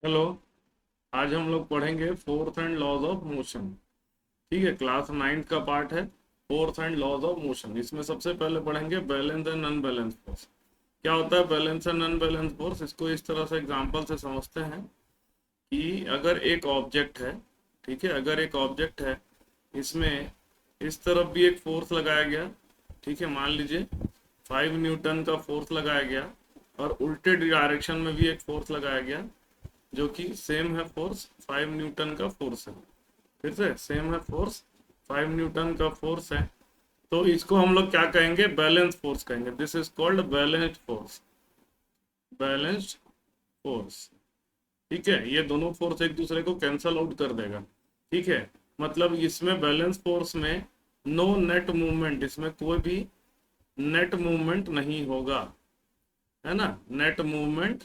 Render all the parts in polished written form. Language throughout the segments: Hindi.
हेलो। आज हम लोग पढ़ेंगे force and laws of motion. ठीक है, क्लास नाइन्थ का पार्ट है force and laws of motion. इसमें सबसे पहले पढ़ेंगे बैलेंस एंड अनबैलेंस फोर्स। क्या होता है बैलेंस एंड अनबैलेंस फोर्स? इसको इस तरह से एग्जांपल से समझते हैं कि अगर एक ऑब्जेक्ट है, ठीक है, अगर एक ऑब्जेक्ट है, इसमें इस तरफ भी एक फोर्स लगाया गया, ठीक है, मान लीजिए 5 न्यूटन का फोर्स लगाया गया, और उल्टे डायरेक्शन में भी एक फोर्स लगाया गया जो कि सेम है, फोर्स 5 न्यूटन का फोर्स है। फिर से सेम है फोर्स, 5 न्यूटन का फोर्स है। तो इसको हम लोग क्या कहेंगे? बैलेंस फोर्स कहेंगे। This is called balanced force. Balanced force. ठीक है, ये दोनों फोर्स एक दूसरे को कैंसल आउट कर देगा। ठीक है, मतलब इसमें बैलेंस फोर्स में नो नेट मूवमेंट, इसमें कोई भी नेट मूवमेंट नहीं होगा, है ना। नेट मूवमेंट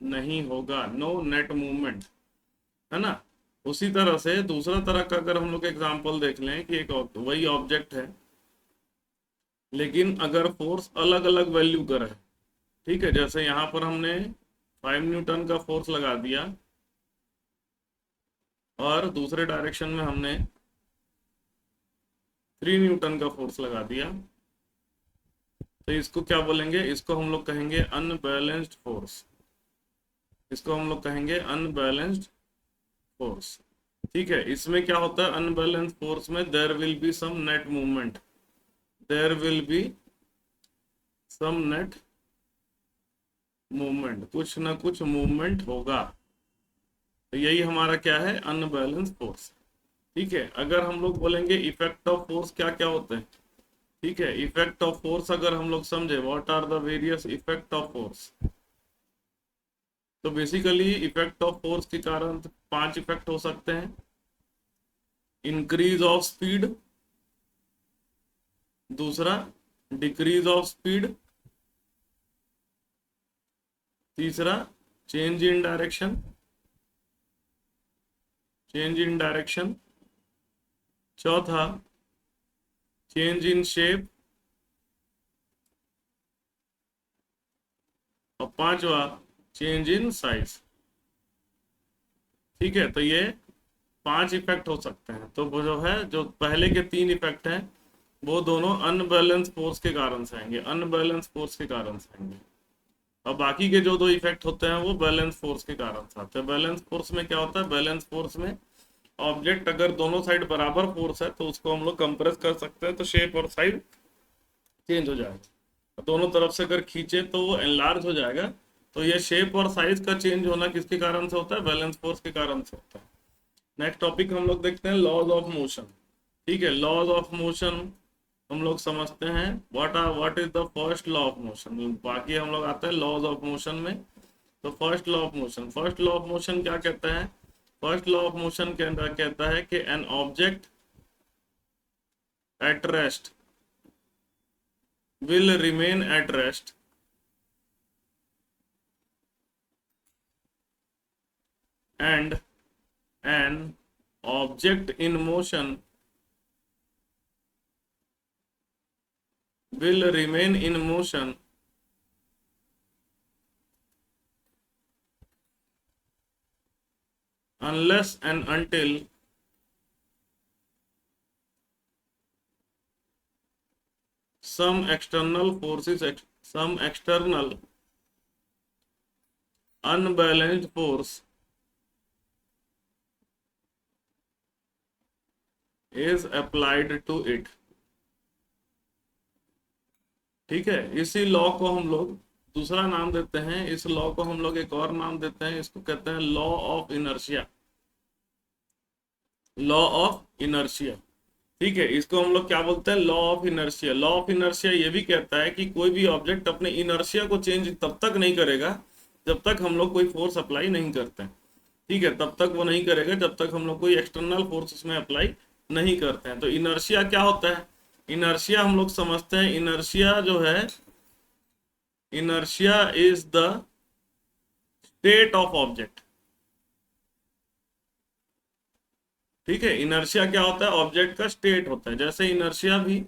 नहीं होगा, नो नेट मूवमेंट, है ना। उसी तरह से दूसरा तरह का अगर हम लोग एग्जांपल देख लें कि एक वही ऑब्जेक्ट है, लेकिन अगर फोर्स अलग अलग वैल्यू का है, ठीक है, जैसे यहाँ पर हमने 5 न्यूटन का फोर्स लगा दिया और दूसरे डायरेक्शन में हमने 3 न्यूटन का फोर्स लगा दिया, तो इसको क्या बोलेंगे? इसको हम लोग कहेंगे अनबैलेंस्ड फोर्स। इसको हम लोग कहेंगे अनबैलेंस्ड फोर्स। ठीक है, इसमें क्या होता है? अनबैलेंस्ड फोर्स में there will be some net movement, there will be some net movement, कुछ ना कुछ मूवमेंट होगा। तो यही हमारा क्या है? Unbalance force. ठीक है, अगर हम लोग बोलेंगे इफेक्ट ऑफ फोर्स क्या क्या होते हैं, ठीक है, इफेक्ट ऑफ फोर्स अगर हम लोग समझे, what are the various effect of force, तो बेसिकली इफेक्ट ऑफ फोर्स के कारण 5 इफेक्ट हो सकते हैं। इंक्रीज ऑफ स्पीड, दूसरा डिक्रीज ऑफ स्पीड, तीसरा change in direction, change in direction, चौथा चेंज इन शेप, और पांचवा चेंज इन साइज। ठीक है, तो ये 5 इफेक्ट हो सकते हैं। तो वो जो है, जो पहले के 3 इफेक्ट हैं, वो दोनों अनबैलेंस फोर्स के कारण से आएंगे, अनबैलेंस फोर्स के कारण से आएंगे। और बाकी के जो 2 इफेक्ट होते हैं वो बैलेंस फोर्स के कारण से आते हैं। बैलेंस फोर्स में क्या होता है? बैलेंस फोर्स में ऑब्जेक्ट अगर दोनों साइड बराबर फोर्स है तो उसको हम लोग कंप्रेस कर सकते हैं, तो शेप और साइज चेंज हो जाएगा। दोनों तरफ से अगर खींचे तो वो एनलार्ज हो जाएगा। तो ये शेप और साइज का चेंज होना किसके कारण से होता है? बैलेंस फोर्स के कारण से होता है। नेक्स्ट टॉपिक हम लोग देखते हैं लॉज ऑफ मोशन। ठीक है, लॉज ऑफ मोशन हम लोग समझते हैं। What is the first law of motion. बाकी हम लोग आते हैं लॉज ऑफ मोशन में। तो first law of motion, first law of motion क्या कहता है? फर्स्ट लॉ ऑफ मोशन के अंदर कहता है कि an object at rest will remain at rest and an object in motion will remain in motion unless and until some external forces, some external unbalanced force is applied to it। ठीक है, इसी लॉ को हम लोग दूसरा नाम देते हैं, इस लॉ को हम लोग एक और नाम देते हैं, इसको कहते हैं law of inertia. Law of inertia. ठीक है, इसको हम लोग क्या बोलते हैं? Law of inertia. Law of inertia ये भी कहता है कि कोई भी ऑब्जेक्ट अपने इनर्शिया को चेंज तब तक नहीं करेगा जब तक हम लोग कोई फोर्स अप्लाई नहीं करते हैं। ठीक है, तब तक वो नहीं करेगा जब तक हम लोग कोई एक्सटर्नल फोर्स उसमें अप्लाई नहीं करते हैं। तो इनर्शिया क्या होता है? इनर्शिया हम लोग समझते हैं, इनर्शिया जो है, inertia is the state of object. ठीक है, इनर्शिया क्या होता है? ऑब्जेक्ट का स्टेट होता है। जैसे इनर्शिया भी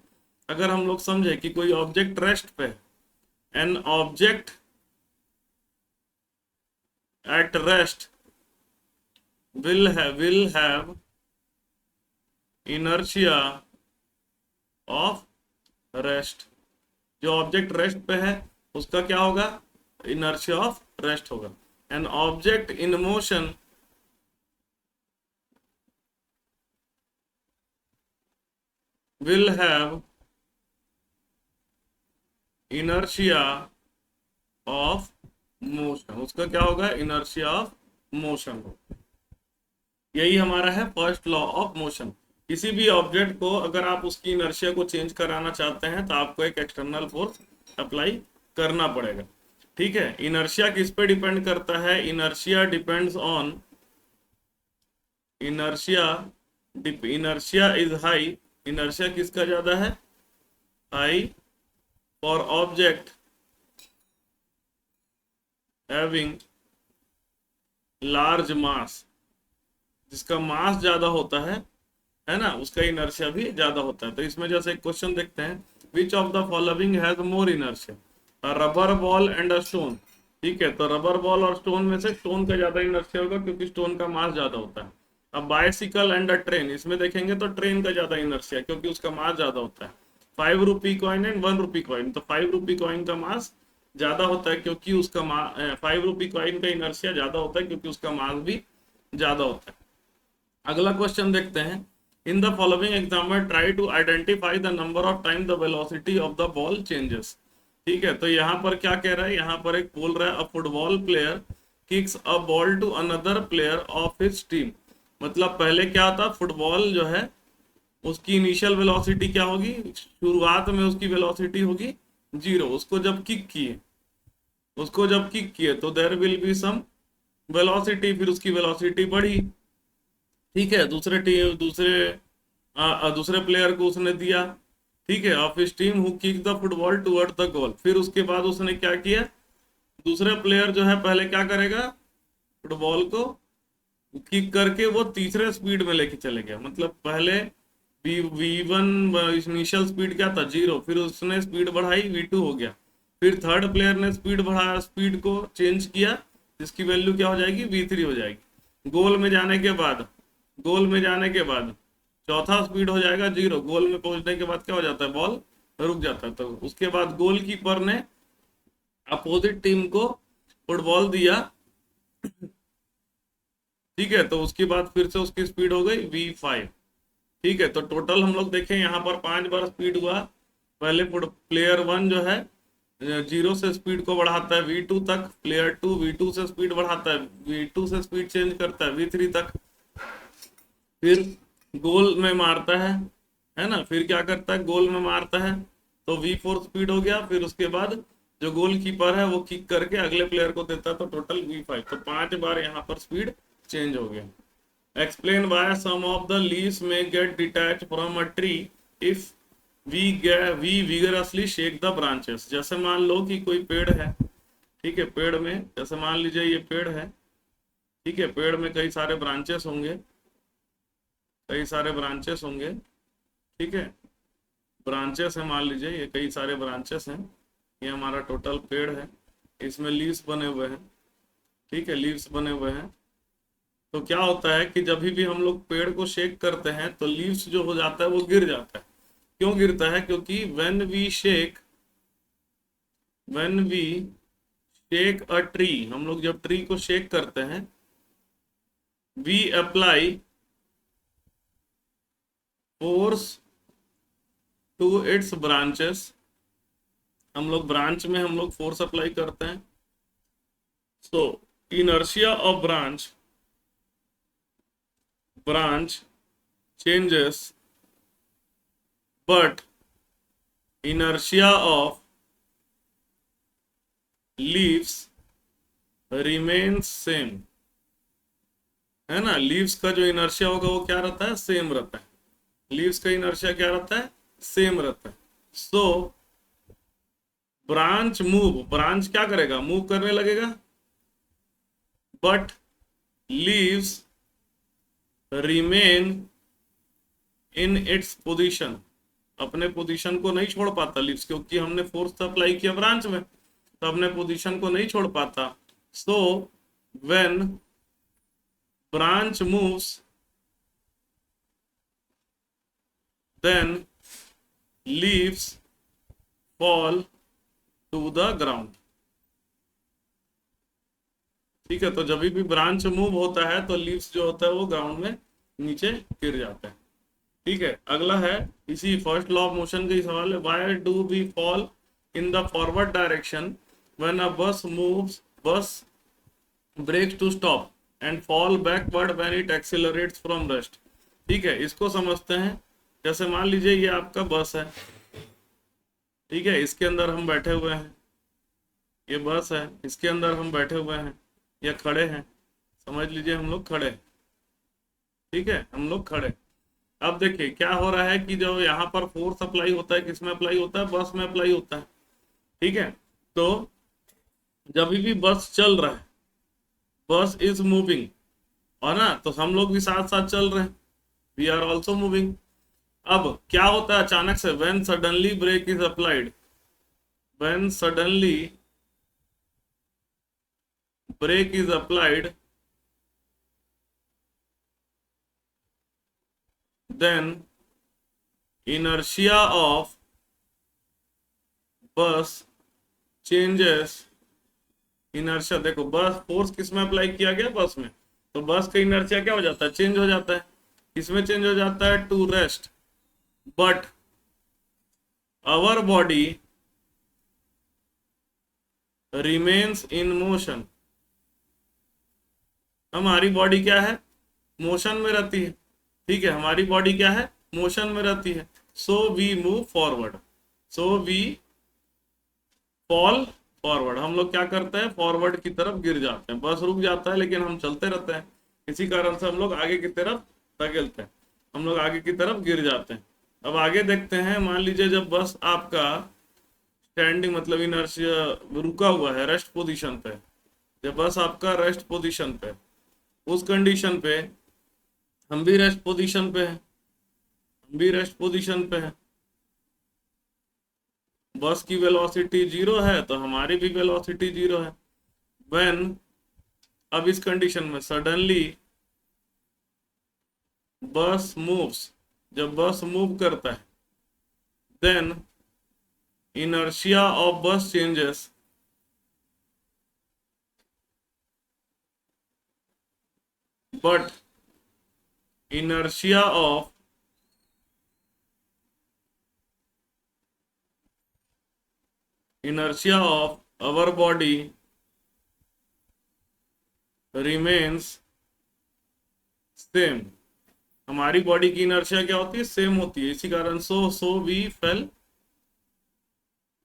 अगर हम लोग समझे कि कोई ऑब्जेक्ट रेस्ट पे है, an object at rest will have inertia of rest. जो ऑब्जेक्ट रेस्ट पे है उसका क्या होगा, इनर्शिया ऑफ रेस्ट होगा। An object in motion will have inertia of motion, उसका क्या होगा, इनर्शिया ऑफ मोशन होगा। यही हमारा है फर्स्ट लॉ ऑफ मोशन। किसी भी ऑब्जेक्ट को अगर आप उसकी इनर्शिया को चेंज कराना चाहते हैं तो आपको एक एक्सटर्नल फोर्स अप्लाई करना पड़ेगा। ठीक है, इनर्शिया किस पे डिपेंड करता है, inertia depends on, inertia inertia is high, inertia किसका ज्यादा है, high for object having large मास, जिसका मास ज्यादा होता है ना, उसका इनर्शिया भी ज्यादा होता है। तो इसमें जैसे एक क्वेश्चन देखते हैं, which of the following has more inertia, rubber ball and a stone. ठीक है, तो रबर बॉल और स्टोन में से स्टोन का ज्यादा इनर्शिया होगा क्योंकि स्टोन का मास ज्यादा होता है। अब बाइसिकल एंड अ ट्रेन, इसमें देखेंगे तो ट्रेन का ज्यादा इनर्शिया क्योंकि उसका मास ज्यादा होता है। 5 rupee coin and 1 rupee coin, तो 5 रुपी कॉइन का मास ज्यादा होता है क्योंकि उसका 5 रुपी कॉइन का इनर्शिया ज्यादा होता है क्योंकि उसका मास भी ज्यादा होता है। अगला क्वेश्चन देखते हैं, in the following example try to identify the number of time the velocity of the ball changes. ठीक है, तो यहाँ पर क्या कह रहा है, यहाँ पर एक बोल रहा है a football player kicks a ball to another player of his team. मतलब पहले क्या था, फुटबॉल जो है उसकी इनिशियल वेलोसिटी क्या होगी, शुरुआत में उसकी वेलोसिटी होगी 0। उसको जब किक किए तो there will be some velocity, फिर उसकी वेलोसिटी बढ़ी। ठीक है, दूसरे प्लेयर को उसने दिया। ठीक है, of his team who kick the football toward the goal. फिर उसके बाद उसने क्या किया, दूसरे प्लेयर जो है पहले क्या करेगा, फुटबॉल को किक करके वो तीसरे स्पीड में लेके चले गया। मतलब पहले V1 इनिशियल स्पीड क्या था, 0, फिर उसने स्पीड बढ़ाई V2 हो गया। फिर थर्ड प्लेयर ने स्पीड बढ़ाया, स्पीड को चेंज किया, जिसकी वैल्यू क्या हो जाएगी, V3 हो जाएगी। गोल में जाने के बाद चौथा स्पीड हो जाएगा 0। गोल में पहुंचने के बाद क्या हो जाता है, बॉल रुक जाता है। तो उसके बाद गोलकीपर ने अपोजिट टीम को फुटबॉल दिया। ठीक है, तो उसके बाद फिर से उसकी स्पीड हो गई V5। ठीक है, तो टोटल हम लोग देखें यहाँ पर 5 बार स्पीड हुआ। पहले प्लेयर 1 जो है 0 से स्पीड को बढ़ाता है V2 तक, प्लेयर 2 V2 से स्पीड बढ़ाता है, V2 से स्पीड चेंज करता है V3 तक, फिर गोल में मारता है ना, फिर क्या करता है, गोल में मारता है तो V4 स्पीड हो गया। फिर उसके बाद जो गोल कीपर है वो किक करके अगले प्लेयर को देता है तो टोटल V5। तो 5 बार यहाँ पर स्पीड चेंज हो गया। Explain why some of the leaves may get detach from a tree if we vigorously shake the branches. जैसे मान लो कि कोई पेड़ है, ठीक है, पेड़ में जैसे मान लीजिए ये पेड़ है, ठीक है, पेड़ में कई सारे ब्रांचेस होंगे, ठीक है, ब्रांचेस है, मान लीजिए ये कई सारे ब्रांचेस हैं, ये हमारा टोटल पेड़ है, इसमें लीव्स बने हुए हैं। ठीक है, लीव्स बने हुए हैं। तो क्या होता है कि जब भी हम लोग पेड़ को शेक करते हैं तो लीव्स जो हो जाता है वो गिर जाता है। क्यों गिरता है, क्योंकि when we shake a tree, हम लोग जब ट्री को शेक करते हैं, we apply force to its branches, हम लोग ब्रांच में हम लोग फोर्स अप्लाई करते हैं। So inertia of branch changes but inertia of leaves remains same। है ना, लीव्स का जो इनर्शिया होगा वो क्या रहता है, सेम रहता है। लीव्स का इनर्शिया क्या रहता है, सेम रहता है। सो ब्रांच क्या करेगा, मूव करने लगेगा, but leaves remain in its position, अपने पोजीशन को नहीं छोड़ पाता लीव्स, क्योंकि हमने फोर्स अप्लाई किया ब्रांच में तो अपने पोजीशन को नहीं छोड़ पाता। So when branch moves, then leaves fall to the ground। ठीक है, तो जब भी ब्रांच मूव होता है तो लीव्स जो होता है वो ग्राउंड में नीचे गिर जाता है। ठीक है, अगला है इसी फर्स्ट लॉ ऑफ मोशन का ही सवाल है, why do we fall in the forward direction when a bus moves, bus brakes to stop and fall backward when it accelerates from rest. ठीक है, इसको समझते हैं। जैसे मान लीजिए ये आपका बस है, ठीक है, इसके अंदर हम बैठे हुए हैं, ये बस है, इसके अंदर हम बैठे हुए हैं या खड़े हैं, समझ लीजिए हम लोग खड़े हैं। ठीक है, हम लोग खड़े। अब देखिए क्या हो रहा है कि जो यहाँ पर फोर्स अप्लाई होता है, किसमें अप्लाई होता है, बस में अप्लाई होता है। ठीक है, तो जब भी बस चल रहा है, बस इज मूविंग, और ना तो हम लोग भी साथ साथ चल रहे हैं, वी आर ऑल्सो मूविंग। अब क्या होता है अचानक से, when suddenly brake is applied, when suddenly brake is applied, then inertia of bus changes। Inertia देखो, बस फोर्स किस में अप्लाई किया गया, बस में, तो बस का इनर्शिया क्या हो जाता है, चेंज हो जाता है। किसमें चेंज हो जाता है, to rest. But our body remains in motion, हमारी बॉडी क्या है, मोशन में रहती है। ठीक है, हमारी बॉडी क्या है, मोशन में रहती है। So we move forward, so we fall forward, हम लोग क्या करते हैं, फॉरवर्ड की तरफ गिर जाते हैं। बस रुक जाता है लेकिन हम चलते रहते हैं, इसी कारण से हम लोग आगे की तरफ धकेलते हैं, हम लोग आगे की तरफ गिर जाते हैं। अब आगे देखते हैं, मान लीजिए जब बस आपका स्टैंडिंग मतलब इनर्शिया रुका हुआ है, रेस्ट पोजीशन पे, जब बस आपका रेस्ट पोजीशन पे, उस कंडीशन पे हम भी रेस्ट पोजीशन पे हैं, हम भी रेस्ट पोजीशन पे हैं, बस की वेलोसिटी 0 है तो हमारी भी वेलोसिटी 0 है। व्हेन, अब इस कंडीशन में सडनली बस मूव्स, जब बस मूव करता है, देन इनर्शिया ऑफ बस changes, but inertia of our body remains same। हमारी बॉडी की इनर्शिया क्या होती है, सेम होती है, इसी कारण सो वी फेल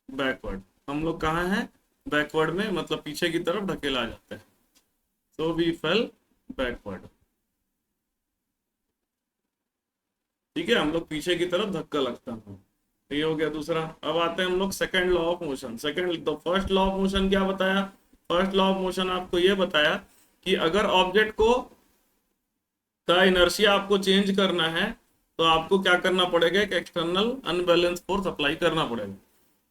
बैकवर्ड, हम लोग कहाँ हैं, बैकवर्ड में, मतलब पीछे की तरफ ढकेला जाता है। So we fell backward. ठीक है, हम लोग पीछे की तरफ धक्का लगता है। ये हो गया दूसरा। अब आते हैं हम लोग second law of motion. Second, तो फर्स्ट लॉ ऑफ मोशन क्या बताया, फर्स्ट लॉ ऑफ मोशन आपको ये बताया कि अगर ऑब्जेक्ट को का इनर्शिया आपको चेंज करना है तो आपको क्या करना पड़ेगा, एक एक्सटर्नल अनबैलेंस फोर्स अप्लाई करना पड़ेगा।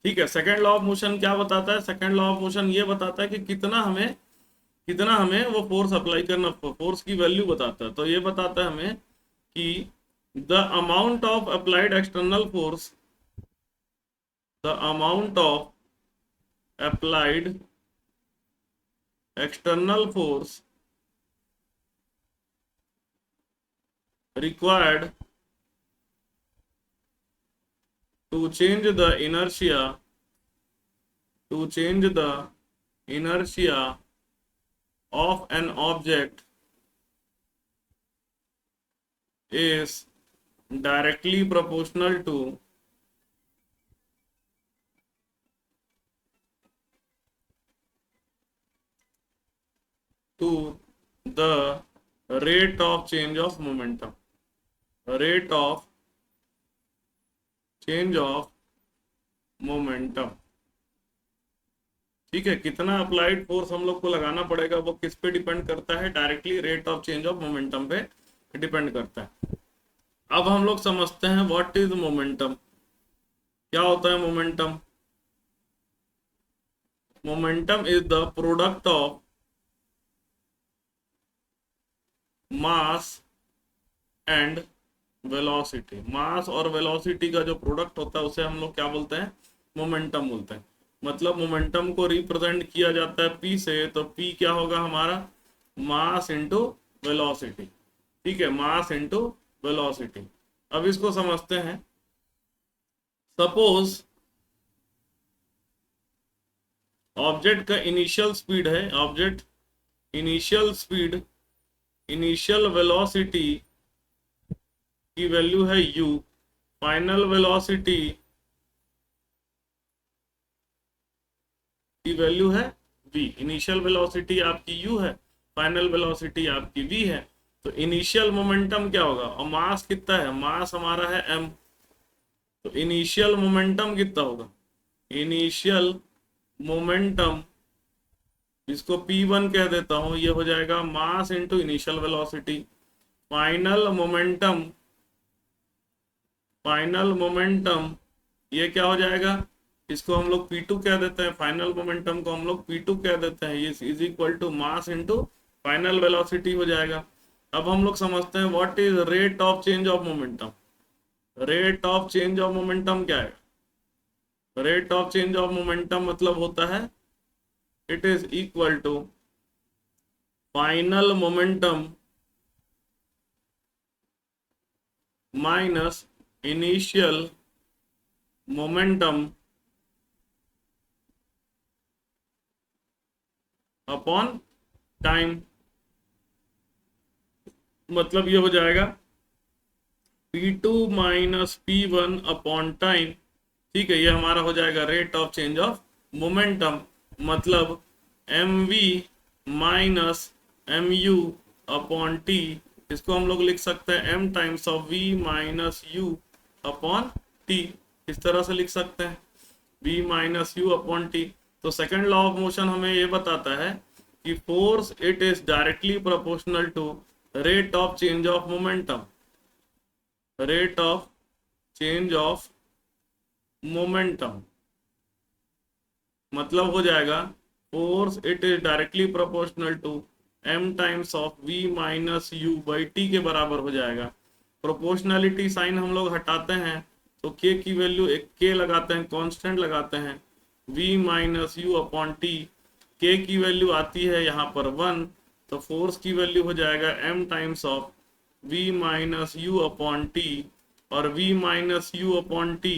ठीक है, सेकंड लॉ ऑफ मोशन क्या बताता है, सेकंड लॉ ऑफ मोशन ये बताता है कि कितना हमें वो फोर्स अप्लाई करना, फोर्स की वैल्यू बताता है। तो ये बताता है हमें कि the amount of applied external force, the amount of applied external force required to change the inertia of an object is directly proportional to the rate of change of momentum, rate of change of momentum। ठीक है, कितना अप्लाइड फोर्स हम लोग को लगाना पड़ेगा वो किस पे डिपेंड करता है, directly rate of change of momentum पे डिपेंड करता है। अब हम लोग समझते हैं व्हाट इज मोमेंटम, क्या होता है momentum. Momentum is the product of mass and velocity. Mass और वेलोसिटी का जो प्रोडक्ट होता है उसे हम लोग क्या बोलते हैं, मोमेंटम बोलते हैं। मतलब मोमेंटम को रिप्रेजेंट किया जाता है पी से, तो पी क्या होगा हमारा, मास इंटू वेलोसिटी। ठीक है, मास इंटू वेलोसिटी। अब इसको समझते हैं। सपोज ऑब्जेक्ट का इनिशियल स्पीड है, object initial speed, initial velocity की वैल्यू है u, फाइनल वेलोसिटी की वैल्यू है v। इनिशियल वेलोसिटी आपकी u है, फाइनल वेलोसिटी आपकी v है। तो इनिशियल मोमेंटम क्या होगा, और मास कितना है, मास हमारा है m। तो इनिशियल मोमेंटम कितना होगा, इनिशियल मोमेंटम, इसको p1 कह देता हूं, ये हो जाएगा mass into initial velocity. Final momentum, final momentum ये क्या हो जाएगा, इसको हम लोग P2 कह देते हैं, फाइनल मोमेंटम को हम लोग P2 कह देते हैं। ये is equal to mass into final velocity हो जाएगा। अब हम लोग समझते हैं what is rate of change of momentum. Rate of change of momentum क्या है, rate of change of momentum मतलब होता है it is equal to final momentum minus initial momentum upon time. मतलब ये हो जाएगा P2 minus P1 upon time. ठीक है, ये हमारा हो जाएगा rate of change of momentum. मतलब mv minus mu upon t, इसको हम लोग लिख सकते हैं m times of v minus u upon t। इस तरह से लिख सकते हैं v minus u upon t। तो सेकंड लॉ ऑफ मोशन हमें ये बताता है कि force it is directly proportional to rate of change of momentum. Rate of change of momentum मतलब हो जाएगा force it is directly proportional to m times of v minus u by t के बराबर हो जाएगा। प्रोपोर्शनलिटी साइन हम लोग हटाते हैं तो k की वैल्यू एक k लगाते हैं, कांस्टेंट लगाते हैं, v minus u upon t, k की वैल्यू आती है यहाँ पर 1, तो फोर्स की वैल्यू हो जाएगा m times of v minus u upon t। और v minus u upon t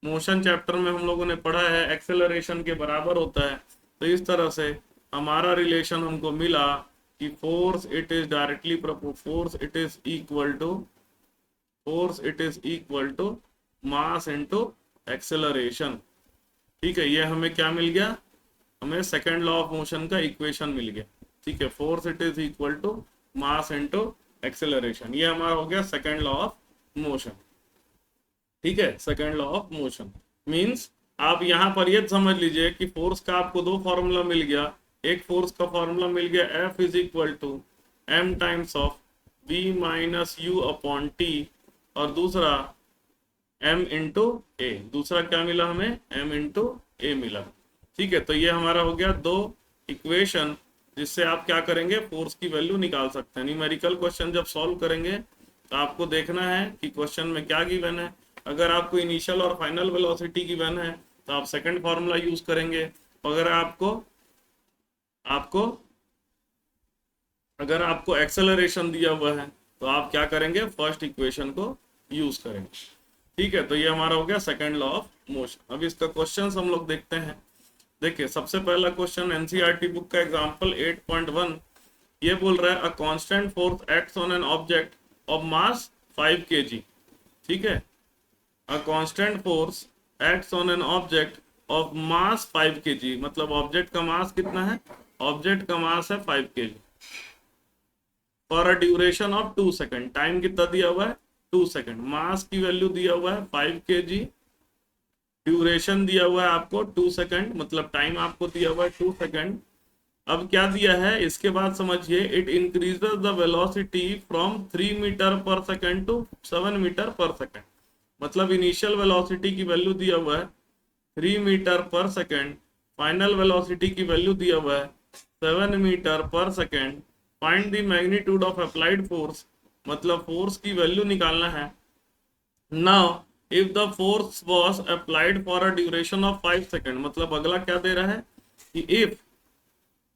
motion chapter में हम लोगों ने पढ़ा है एक्सेलरेशन के बराबर होता है। तो इस तरह से हमारा रिलेशन हमको मिला कि force it is directly force it is equal to, force it is equal to mass into acceleration. ठीक है, ये हमें क्या मिल गया, हमें सेकंड लॉ ऑफ मोशन का इक्वेशन मिल गया। ठीक है, force it is equal to mass into acceleration, ये हमारा हो गया सेकंड लॉ ऑफ मोशन। ठीक है, second law of motion means आप यहां पर ये समझ लीजिए कि फोर्स का आपको दो फॉर्मूला मिल गया। एक फोर्स का फॉर्मूला मिल गया F is equal to m times of v minus u upon t, और दूसरा m इंटू ए। दूसरा क्या मिला हमें, m इंटू ए मिला। ठीक है, तो ये हमारा हो गया दो इक्वेशन जिससे आप क्या करेंगे, फोर्स की वैल्यू निकाल सकते हैं। न्यूमेरिकल क्वेश्चन जब सॉल्व करेंगे तो आपको देखना है कि क्वेश्चन में क्या गिवन है। अगर आपको इनिशियल और फाइनल वेलोसिटी गिवन है तो आप सेकंड फार्मूला यूज करेंगे। अगर आपको एक्सेलरेशन दिया हुआ है तो आप क्या करेंगे, फर्स्ट इक्वेशन को यूज करेंगे। ठीक है, तो ये हमारा हो गया सेकंड लॉ ऑफ मोशन। अब इसका क्वेश्चन हम लोग देखते हैं। देखिए, सबसे पहला क्वेश्चन एनसीईआरटी बुक का एग्जांपल 8.1 ये बोल रहा है a constant force acts on an object of mass 5 kg। ठीक है, a constant force acts on an object of mass 5 kg, मतलब ऑब्जेक्ट का मास कितना है, ऑब्जेक्ट का मास है 5 kg for a duration of 2 second. Time कितना दिया हुआ है, 2 सेकंड। मास की वैल्यू दिया हुआ है 5 kg, ड्यूरेशन दिया हुआ है आपको 2 सेकंड, मतलब टाइम आपको दिया हुआ है 2 सेकंड। अब क्या दिया है इसके बाद समझिए, it increases the velocity from 3 metre per second to 7 metre per second. मतलब इनिशियल वेलोसिटी की वैल्यू दिया हुआ है 3 metre per second, final velocity की वैल्यू दिया हुआ है 7 metre per second. Find the magnitude of applied force, मतलब फोर्स की वैल्यू निकालना है। Now if the force was applied for a duration of 5 second, मतलब अगला क्या दे रहा है कि if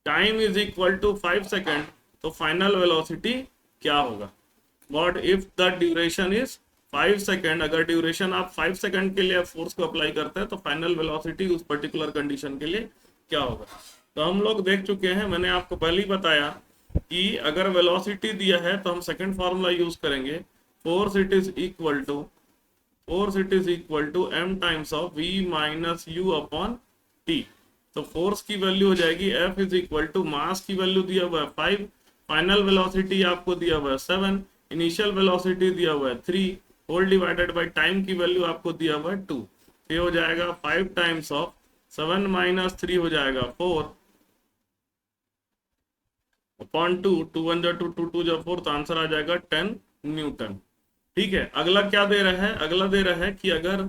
time is equal to 5 second तो फाइनल वेलोसिटी क्या होगा। What if the duration is 5 second, अगर ड्यूरेशन आप 5 सेकेंड के लिए फोर्स को अप्लाई करते हैं तो फाइनल वेलोसिटी उस पर्टिकुलर कंडीशन के लिए क्या होगा। तो हम लोग देख चुके हैं, मैंने आपको पहले ही बताया कि अगर वेलोसिटी दिया है तो हम सेकंड फार्मूला यूज करेंगे, force it is equal to m times of v minus u upon t. तो फोर्स की वैल्यू हो जाएगी F is equal to mass की वैल्यू दिया हुआ है 5, फाइनल वेलोसिटी आपको दिया हुआ है 7, इनिशियल वेलोसिटी दिया हुआ है 3, होल डिवाइडेड बाय टाइम की वैल्यू आपको दिया हुआ है 2। ये हो जाएगा 5 टाइम्स ऑफ 7 माइनस 3 हो जाएगा 4 अपॉन 2, 2 1 जा 2, 2 2 जा 4, तो आंसर आ जाएगा 10 न्यूटन। ठीक है, अगला क्या दे रहा है, अगला दे रहा है कि अगर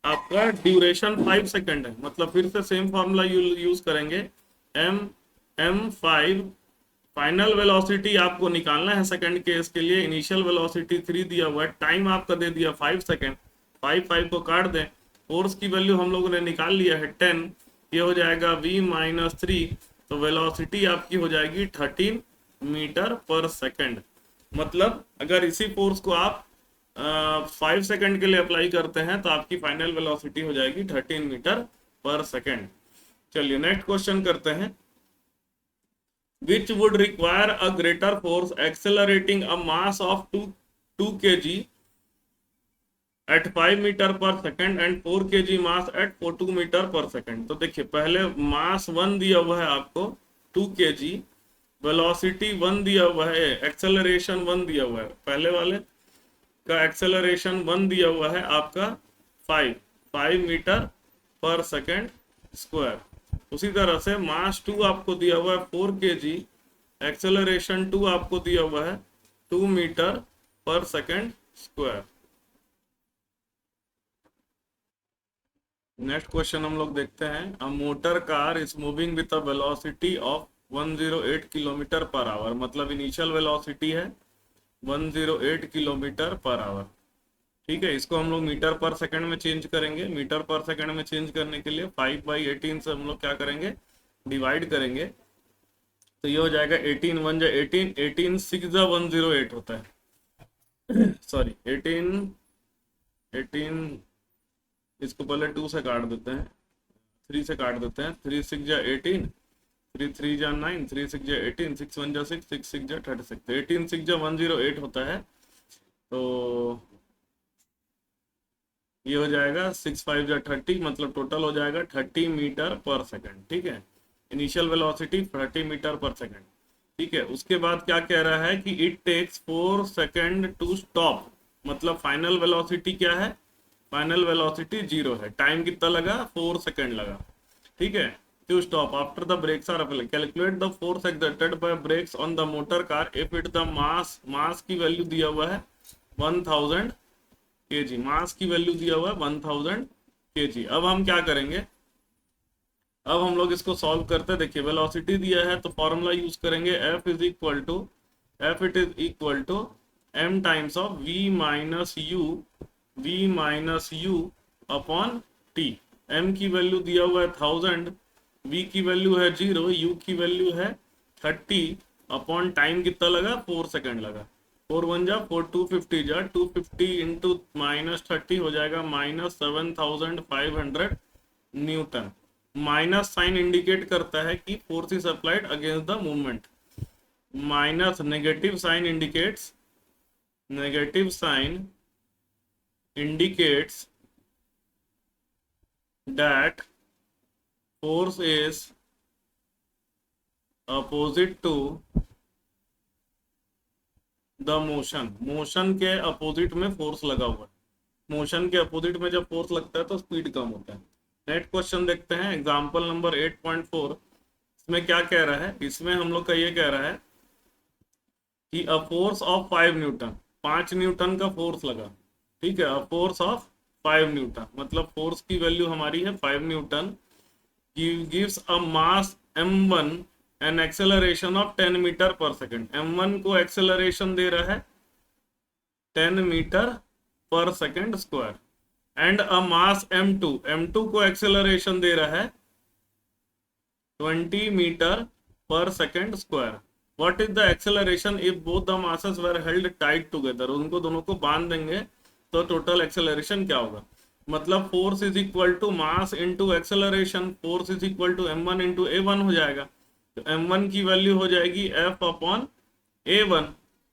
आपका ड्यूरेशन 5 सेकेंड है, मतलब फिर से सेम फॉर्मूला यूज करेंगे, m5, फाइनल वेलोसिटी आपको निकालना है सेकंड केस के लिए, इनिशियल वेलोसिटी 3 दिया हुआ है, टाइम आपका दे दिया 5 सेकेंड, 5 को काट दें, फोर्स की वैल्यू हम लोगों ने निकाल लिया है 10, ये हो जाएगा v माइनस 3, तो वेलोसिटी आपकी हो जाएगी 13 मीटर पर सेकेंड। मतलब अगर इसी फोर्स को आप 5 सेकेंड के लिए अप्लाई करते हैं तो आपकी फाइनल वेलोसिटी हो जाएगी 13 मीटर पर सेकेंड। चलिए नेक्स्ट क्वेश्चन करते हैं। Which would require a greater force accelerating a mass of 2 kg at 5 metre per second and 4 kg mass at 2 metre per second. तो देखिए पहले मास 1 दिया हुआ है आपको 2 kg, वेलोसिटी 1 दिया हुआ है, एक्सेलरेशन 1 दिया हुआ है, पहले वाले का एक्सेलरेशन 1 दिया हुआ है आपका 5 मीटर पर सेकेंड स्क्वायर। उसी तरह से मास 2 आपको दिया हुआ है 4 kg, एक्सेलरेशन 2 आपको दिया हुआ है 2 metre per second square. Next question हम लोग देखते हैं। A motor car is moving with a velocity of 108 kilometre per hour, मतलब इनिशियल वेलोसिटी है 108 किलोमीटर पर आवर। ठीक है, इसको हम लोग मीटर पर सेकंड में चेंज करेंगे। मीटर पर सेकंड में चेंज करने के लिए 5/18 से हम लोग क्या करेंगे, डिवाइड करेंगे, तो ये हो जाएगा 18 1 जा 18, 18 6 जा 108 होता है सॉरी 18 इसको पहले 2 से काट देते हैं, 3 से काट देते हैं, 3 6 जा 18, 3 3 जा 9, 3 6 जा 18, 6 1 जा 6, 6 6 जा 36, तो 18 6 जा 108 होता है। तो ये हो जाएगा 6 5 जा 30, मतलब टोटल हो जाएगा 30 मीटर पर सेकंड। ठीक है, initial velocity 30 metre per second. ठीक है, उसके बाद क्या कह रहा है कि it takes 4 second to stop, मतलब फाइनल वेलोसिटी क्या है, फाइनल वेलोसिटी 0 है, टाइम कितना लगा 4 सेकंड लगा। ठीक है, to stop after the brakes are available, calculate the force exerted by brakes on the motor car if it the mass की वैल्यू दिया हुआ है 1000 kg, मास की वैल्यू दिया हुआ है 1000 kg। अब हम क्या करेंगे, अब हम लोग इसको सॉल्व करते हैं। देखिए वेलोसिटी दिया है तो फॉर्मूला यूज करेंगे, F is equal to m times of v minus u upon t. m की वैल्यू दिया हुआ है 1000, v की वैल्यू है 0, u की वैल्यू है 30, अपॉन टाइम कितना लगा 4 सेकंड लगा, 4 1 जा 4, 250 जा 250 इंटू -30 हो जाएगा -7500 न्यूटन। माइनस साइन इंडिकेट करता है कि force is applied against the movement, minus negative sign indicates, negative sign indicates that force is opposite to the motion, motion के अपोजिट में फोर्स लगा हुआ है, मोशन के अपोजिट में जब फोर्स लगता है तो स्पीड कम होता है। नेक्स्ट क्वेश्चन देखते हैं, एग्जांपल नंबर 8.4। इसमें क्या कह रहा है, इसमें हम लोग का ये कह रहा है कि a force of 5 newton, 5 newton का फोर्स लगा। ठीक है, अ फोर्स ऑफ 5 न्यूटन, मतलब फोर्स की वैल्यू हमारी है 5 newton, gives a mass m1 an acceleration of 10 metre per second. m1 को एक्सेलरेशन दे रहा है 10 metre per second square and a mass m2, m2 को एक्सेलरेशन दे रहा है 20 metre per second square. What is the acceleration if both the masses were held tight together, उनको दोनों को बांध देंगे तो टोटल एक्सेलरेशन क्या होगा। मतलब force is equal to mass into acceleration, force is equal to m1 into a1 हो जाएगा। तो m1 की वैल्यू हो जाएगी F अपॉन a1,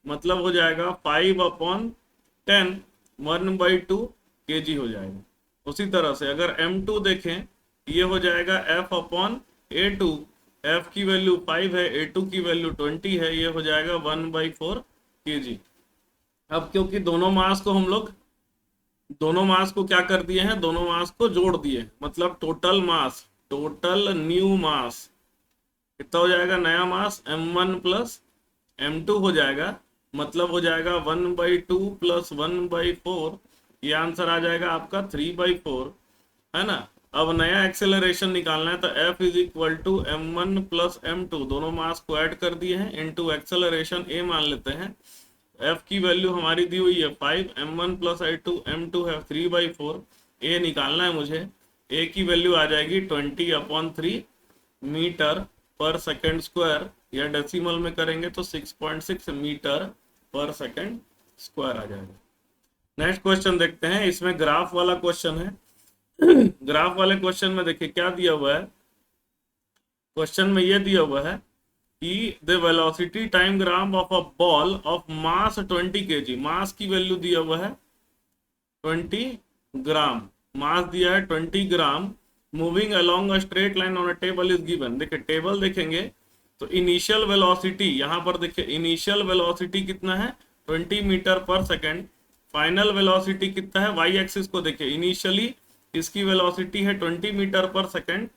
मतलब हो जाएगा 5/10, 1/2 kg हो जाएगा। उसी तरह से अगर m2 देखें, ये हो जाएगा F अपॉन a2, F की वैल्यू 5 है, a2 की वैल्यू 20 है, ये हो जाएगा 1/4 kg। अब क्योंकि दोनों मास को क्या कर दिए हैं, दोनों मास को जोड़ दिए, मतलब टोटल मास, टोटल न्यू मास कितना हो जाएगा, नया मास m1 प्लस m2 हो जाएगा, मतलब हो जाएगा 1/2 प्लस 1/4, ये आंसर आ जाएगा आपका 3/4, है ना। अब नया एक्सेलरेशन निकालना है तो F is equal to m1 plus m2, दोनों मास को ऐड कर दिए हैं, इनटू एक्सेलरेशन a मान लेते हैं। F की वैल्यू हमारी दी हुई है 5, m1 प्लस i2, m2 है 3/4, a निकालना है मुझे, a की वैल्यू आ जाएगी 20/3 मीटर पर सेकेंड स्क्वायर, या डेसिमल में करेंगे तो 6.6 मीटर पर सेकेंड स्क्वायर आ जाएगा। नेक्स्ट क्वेश्चन देखते हैं, इसमें ग्राफ वाला क्वेश्चन है। ग्राफ वाले क्वेश्चन में देखिए क्या दिया हुआ है, क्वेश्चन में ये दिया हुआ है कि the velocity time gram of a ball of mass 20 kg, mass की वैल्यू दिया हुआ है 20 ग्राम, मास दिया है 20 gram, moving along a straight line on a table is given. देखिए टेबल देखेंगे तो इनिशियल वेलोसिटी, यहाँ पर देखिए इनिशियल वेलोसिटी कितना है 20 metre per second, final velocity कितना है, वाई एक्सिस को देखिए, इनिशियली इसकी वेलोसिटी है 20 मीटर पर सेकेंड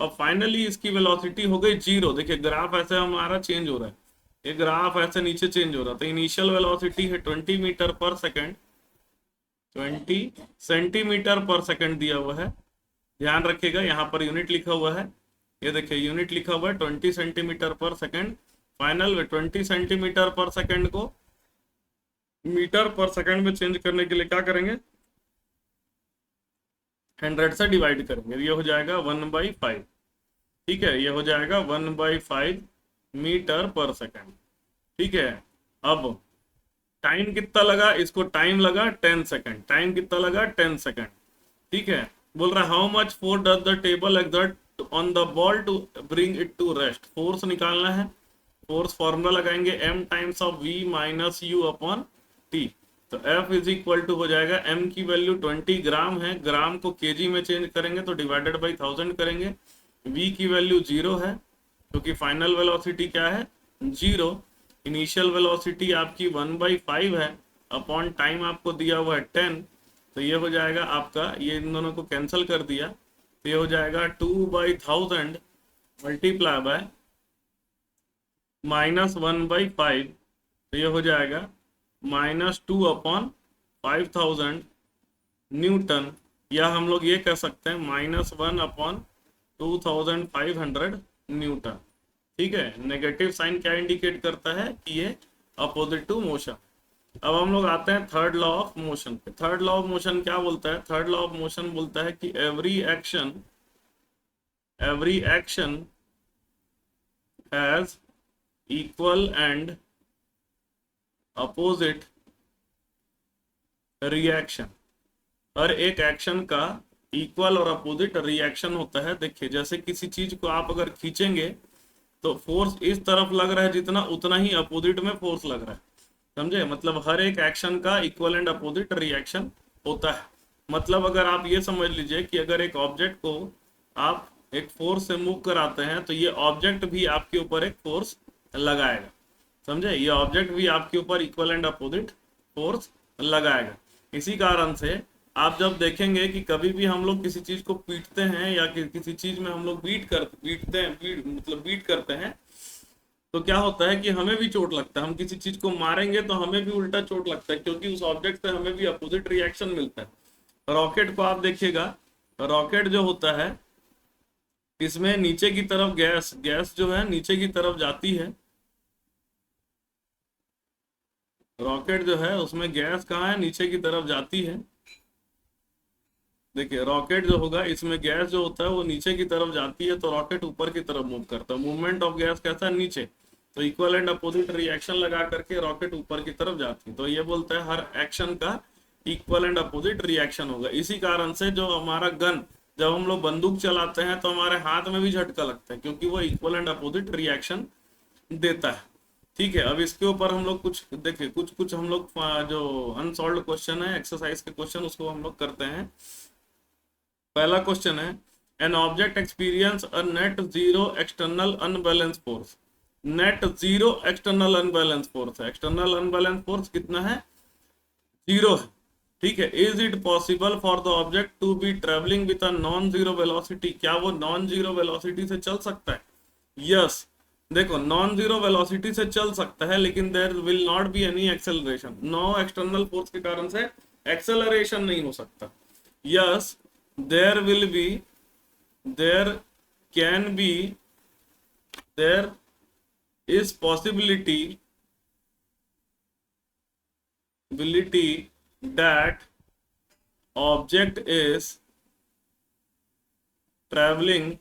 और फाइनली इसकी वेलोसिटी हो गई 0। देखिए ग्राफ ऐसे हमारा चेंज हो रहा है, ये ग्राफ ऐसे नीचे चेंज हो रहा है, तो इनिशियल वेलोसिटी है 20 मीटर पर सेकेंड, 20 सेंटीमीटर पर सेकेंड दिया हुआ है, ध्यान रखिएगा यहाँ पर यूनिट लिखा हुआ है, ये देखिए यूनिट लिखा हुआ है 20 सेंटीमीटर पर सेकेंड, फाइनल में 20 सेंटीमीटर पर सेकेंड को मीटर पर सेकेंड में चेंज करने के लिए क्या करेंगे, 100 से डिवाइड करेंगे, ये हो जाएगा 1/5, ठीक है, ये हो जाएगा 1/5 मीटर पर सेकेंड, ठीक है। अब टाइम कितना लगा, इसको टाइम लगा 10 सेकेंड, टाइम कितना लगा 10 सेकेंड, ठीक है। बोल रहा है how much force does the table exert on the ball to bring it to rest, force निकालना है, फोर्स फॉर्मूला लगाएंगे m times of v minus u upon t, तो F इज इक्वल टू हो जाएगा m की वैल्यू 20 ग्राम है, ग्राम को kg में चेंज करेंगे तो डिवाइडेड बाई 1000 करेंगे, v की वैल्यू 0 है क्योंकि फाइनल वेलोसिटी क्या है 0, इनिशियल वेलोसिटी आपकी 1/5 है, अपॉन टाइम आपको दिया हुआ है 10, तो ये हो जाएगा आपका, ये इन दोनों को कैंसिल कर दिया तो ये हो जाएगा 2/1000 मल्टीप्लाई बाय -1/5, तो ये हो जाएगा -2/5000 न्यूटन, या हम लोग ये कह सकते हैं -1/2500 न्यूटन, ठीक है। नेगेटिव साइन क्या इंडिकेट करता है कि ये अपोजिट टू मोशन। अब हम लोग आते हैं थर्ड लॉ ऑफ मोशन पे। थर्ड लॉ ऑफ मोशन क्या बोलता है, थर्ड लॉ ऑफ मोशन बोलता है कि every action has equal and opposite reaction, हर एक एक्शन का इक्वल और अपोजिट रिएक्शन होता है। देखिए जैसे किसी चीज को आप अगर खींचेंगे तो फोर्स इस तरफ लग रहा है जितना, उतना ही अपोजिट में फोर्स लग रहा है, समझे, मतलब हर एक एक्शन का इक्वल एंड अपोजिट रिएक्शन होता है। मतलब अगर आप ये समझ लीजिए कि अगर एक ऑब्जेक्ट को आप एक फोर्स से मूव कराते हैं तो ये ऑब्जेक्ट भी आपके ऊपर एक फोर्स लगाएगा, समझे, ये ऑब्जेक्ट भी आपके ऊपर इक्वल एंड अपोजिट फोर्स लगाएगा। इसी कारण से आप जब देखेंगे कि कभी भी हम लोग किसी चीज को पीटते हैं या किसी चीज में हम लोग बीट करते हैं तो क्या होता है कि हमें भी चोट लगता है, हम किसी चीज को मारेंगे तो हमें भी उल्टा चोट लगता है क्योंकि उस ऑब्जेक्ट से हमें भी अपोजिट रिएक्शन मिलता है। रॉकेट को आप देखिएगा, रॉकेट जो होता है इसमें नीचे की तरफ गैस गैस जो है नीचे की तरफ जाती है। रॉकेट जो है उसमें गैस कहाँ है, नीचे की तरफ जाती है। देखिए रॉकेट जो होगा इसमें गैस जो होता है वो नीचे की तरफ जाती है, तो रॉकेट ऊपर की तरफ मूव करता है। मूवमेंट ऑफ गैस कैसा है, नीचे। तो इक्वल एंड अपोजिट रिएक्शन लगा करके रॉकेट ऊपर की तरफ जाती है। तो ये बोलता है हर एक्शन का इक्वल एंड अपोजिट रिएक्शन होगा। इसी कारण से जो हमारा गन, जब हम लोग बंदूक चलाते हैं तो हमारे हाथ में भी झटका लगता है, क्योंकि वो इक्वल एंड अपोजिट रिएक्शन देता है। ठीक है, अब इसके ऊपर हम लोग कुछ देखिए, कुछ कुछ हम लोग जो अनसॉल्व क्वेश्चन है एक्सरसाइज के क्वेश्चन, उसको हम लोग करते हैं। पहला क्वेश्चन है, an object experience a net zero external unbalance force. Net zero external unbalance force है। एक्सटर्नल अनबैलेंस फोर्स कितना है, जीरो है। ठीक है, is it possible for the object to be travelling with a non zero velocity. क्या वो नॉन जीरो वेलोसिटी से चल सकता है? यस। देखो नॉन जीरो वेलोसिटी से चल सकता है, लेकिन there will not be any acceleration. No external force के कारण से एक्सेलरेशन नहीं हो सकता। Yes, there will be, there can be, there is possibility that object is traveling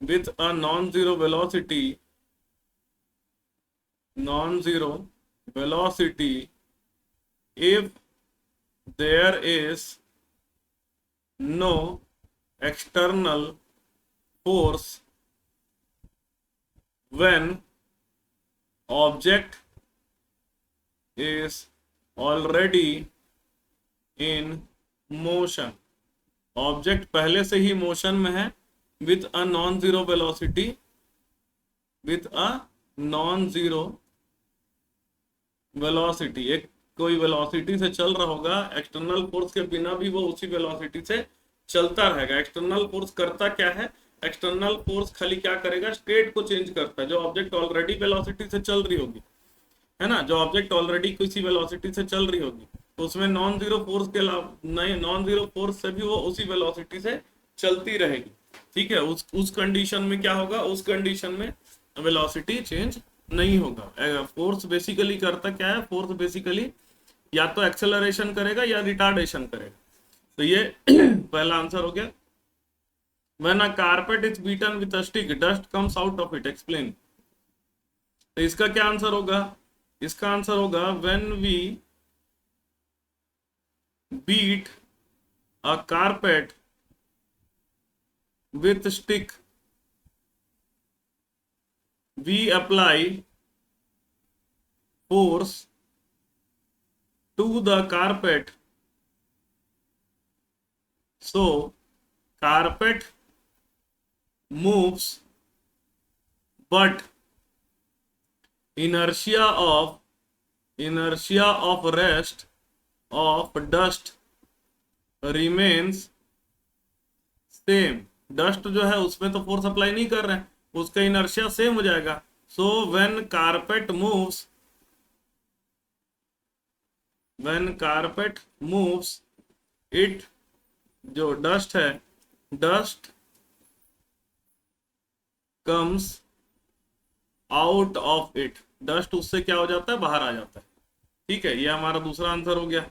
with a non-zero velocity, if there is no external force when object is already in motion। Object पहले से ही मोशन में है, with a non zero velocity, with a non zero velocity. एक कोई वेलोसिटी से चल रहा होगा, एक्सटर्नल फोर्स के बिना भी वो उसी वेलोसिटी से चलता रहेगा। एक्सटर्नल फोर्स करता क्या है, एक्सटर्नल फोर्स खाली क्या करेगा, स्टेट को चेंज करता है। जो ऑब्जेक्ट ऑलरेडी वेलोसिटी से चल रही होगी, है ना, जो ऑब्जेक्ट ऑलरेडी किसी वेलोसिटी से चल रही होगी, तो उसमें नॉन जीरो फोर्स के अलावा नहीं, नॉन जीरो फोर्स से भी वो उसी वेलोसिटी से चलती रहेगी। ठीक है, उस कंडीशन में क्या होगा, उस कंडीशन में वेलोसिटी चेंज नहीं होगा। फोर्स बेसिकली करता क्या है, फोर्स बेसिकली या तो एक्सेलरेशन करेगा या रिटार्डेशन करेगा। तो ये पहला आंसर हो गया। When a carpet is beaten with a stick, dust comes out of it. Explain. तो इसका क्या आंसर होगा, इसका आंसर होगा when we beat a carpet with stick, we apply force to the carpet, so carpet moves, but inertia of rest of dust remains same। Dust जो है उसमें तो फोर्स अप्लाई नहीं कर रहे हैं, उसका इनर्शिया सेम हो जाएगा। So when carpet moves it, जो डस्ट है, dust comes out of it. Dust उससे क्या हो जाता है, बाहर आ जाता है। ठीक है, ये हमारा दूसरा आंसर हो गया।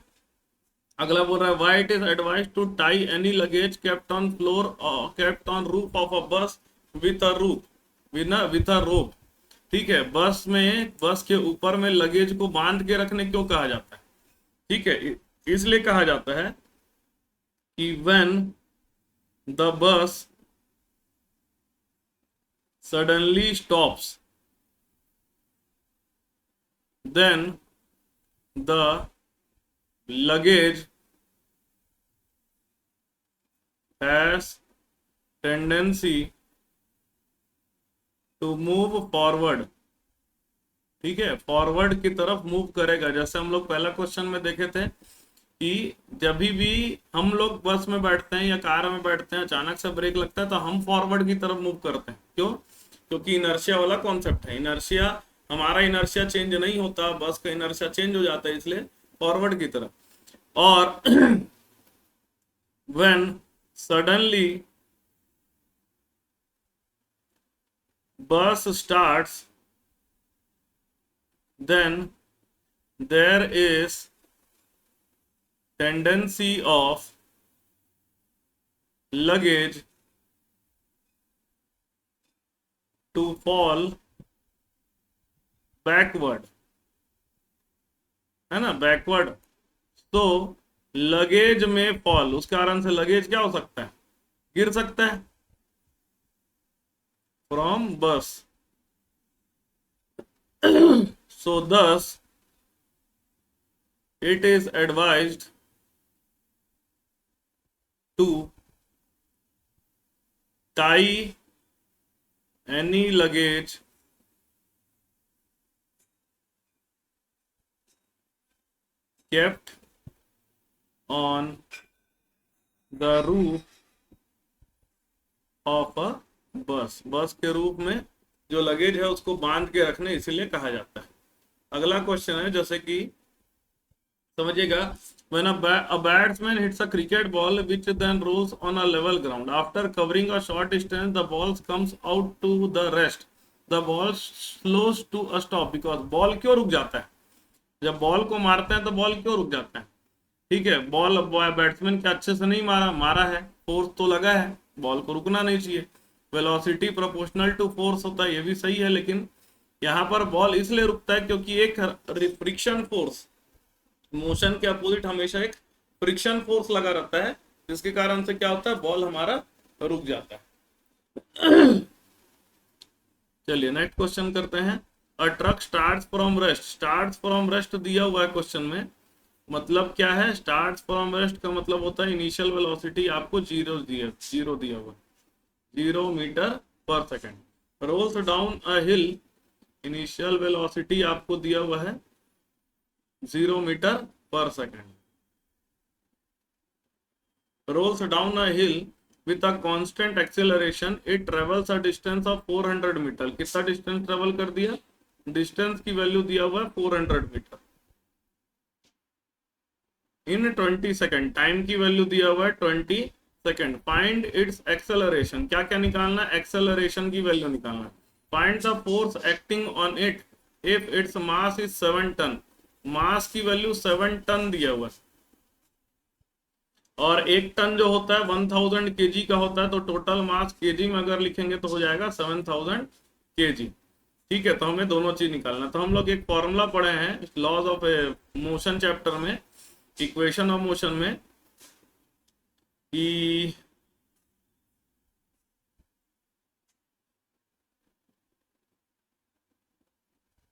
अगला बोल रहा है, why it is advise to tie any luggage kept on floor, kept on roof of a bus with अ रोप। ठीक है, बस के ऊपर में लगेज को बांध के रखने क्यों कहा जाता है? ठीक है, इसलिए कहा जाता है कि when the bus suddenly stops, then the luggage has tendency to move forward। ठीक है, फॉरवर्ड की तरफ मूव करेगा। जैसे हम लोग पहला क्वेश्चन में देखे थे कि जब भी हम लोग बस में बैठते हैं या कार में बैठते हैं, अचानक से ब्रेक लगता है तो हम फॉरवर्ड की तरफ मूव करते हैं। क्यों? क्योंकि इनर्शिया वाला कॉन्सेप्ट है। इनर्शिया, हमारा इनर्शिया चेंज नहीं होता, बस का इनर्शिया चेंज हो जाता है, इसलिए फॉरवर्ड की तरफ। और when suddenly bus starts, then there is tendency of luggage to fall backward, है ना, बैकवर्ड। तो लगेज में फॉल, उस कारण से लगेज क्या हो सकता है, गिर सकता है फ्रॉम बस। So thus it is advised to tie any luggage kept on the roof of a bus। बस के रूप में जो लगेज है उसको बांध के रखने इसीलिए कहा जाता है। अगला क्वेश्चन है, जैसे कि समझिएगा, when a batsman hits a cricket ball which then rolls on a level ground, after covering a short distance the ball comes out to the rest, the ball slows to a stop because ball क्यों रुक जाता है, जब बॉल को मारते हैं तो बॉल क्यों रुक जाता है। ठीक है, बॉल बैट्समैन क्या अच्छे से नहीं मारा है, फोर्स तो लगा है, बॉल को रुकना नहीं चाहिए। वेलोसिटी प्रोपोर्शनल टू फोर्स होता है, ये भी सही है, लेकिन यहाँ पर बॉल इसलिए रुकता है क्योंकि एक फ्रिक्शन फोर्स, मोशन के अपोजिट हमेशा एक फ्रिक्शन फोर्स लगा रहता है, जिसके कारण से क्या होता है, बॉल हमारा रुक जाता है। चलिए नेक्स्ट क्वेश्चन करते हैं। A truck starts from rest, starts from rest दिया हुआ है क्वेश्चन में, मतलब क्या है, स्टार्ट्स फ्रॉम रेस्ट का मतलब होता है इनिशियल वेलोसिटी आपको जीरो दिया हुआ, 0 metre per second. Rolls down a hill, initial velocity आपको दिया हुआ है 0 metre per second. rolls down a hill with a constant acceleration, it travels a distance of 400 metre. कितना डिस्टेंस ट्रेवल कर दिया, डिस्टेंस की वैल्यू दिया हुआ है 400 मीटर इन 20 सेकेंड, टाइम की वैल्यू दिया हुआ है 20 सेकेंड। फाइंड इट्स एक्सेलरेशन, क्या क्या निकालना है, एक्सेलरेशन की वैल्यू निकालना है। Find the force acting on it if its mass is 7 tonne, mass की वैल्यू 7 टन दिया हुआ है, और 1 टन जो होता है 1000 केजी का होता है, तो टोटल मास केजी में अगर लिखेंगे तो हो जाएगा 7000 केजी। ठीक है, तो हमें दोनों चीज निकालना। तो हम लोग एक फॉर्मूला पढ़े हैं लॉज ऑफ मोशन चैप्टर में, इक्वेशन ऑफ मोशन में, कि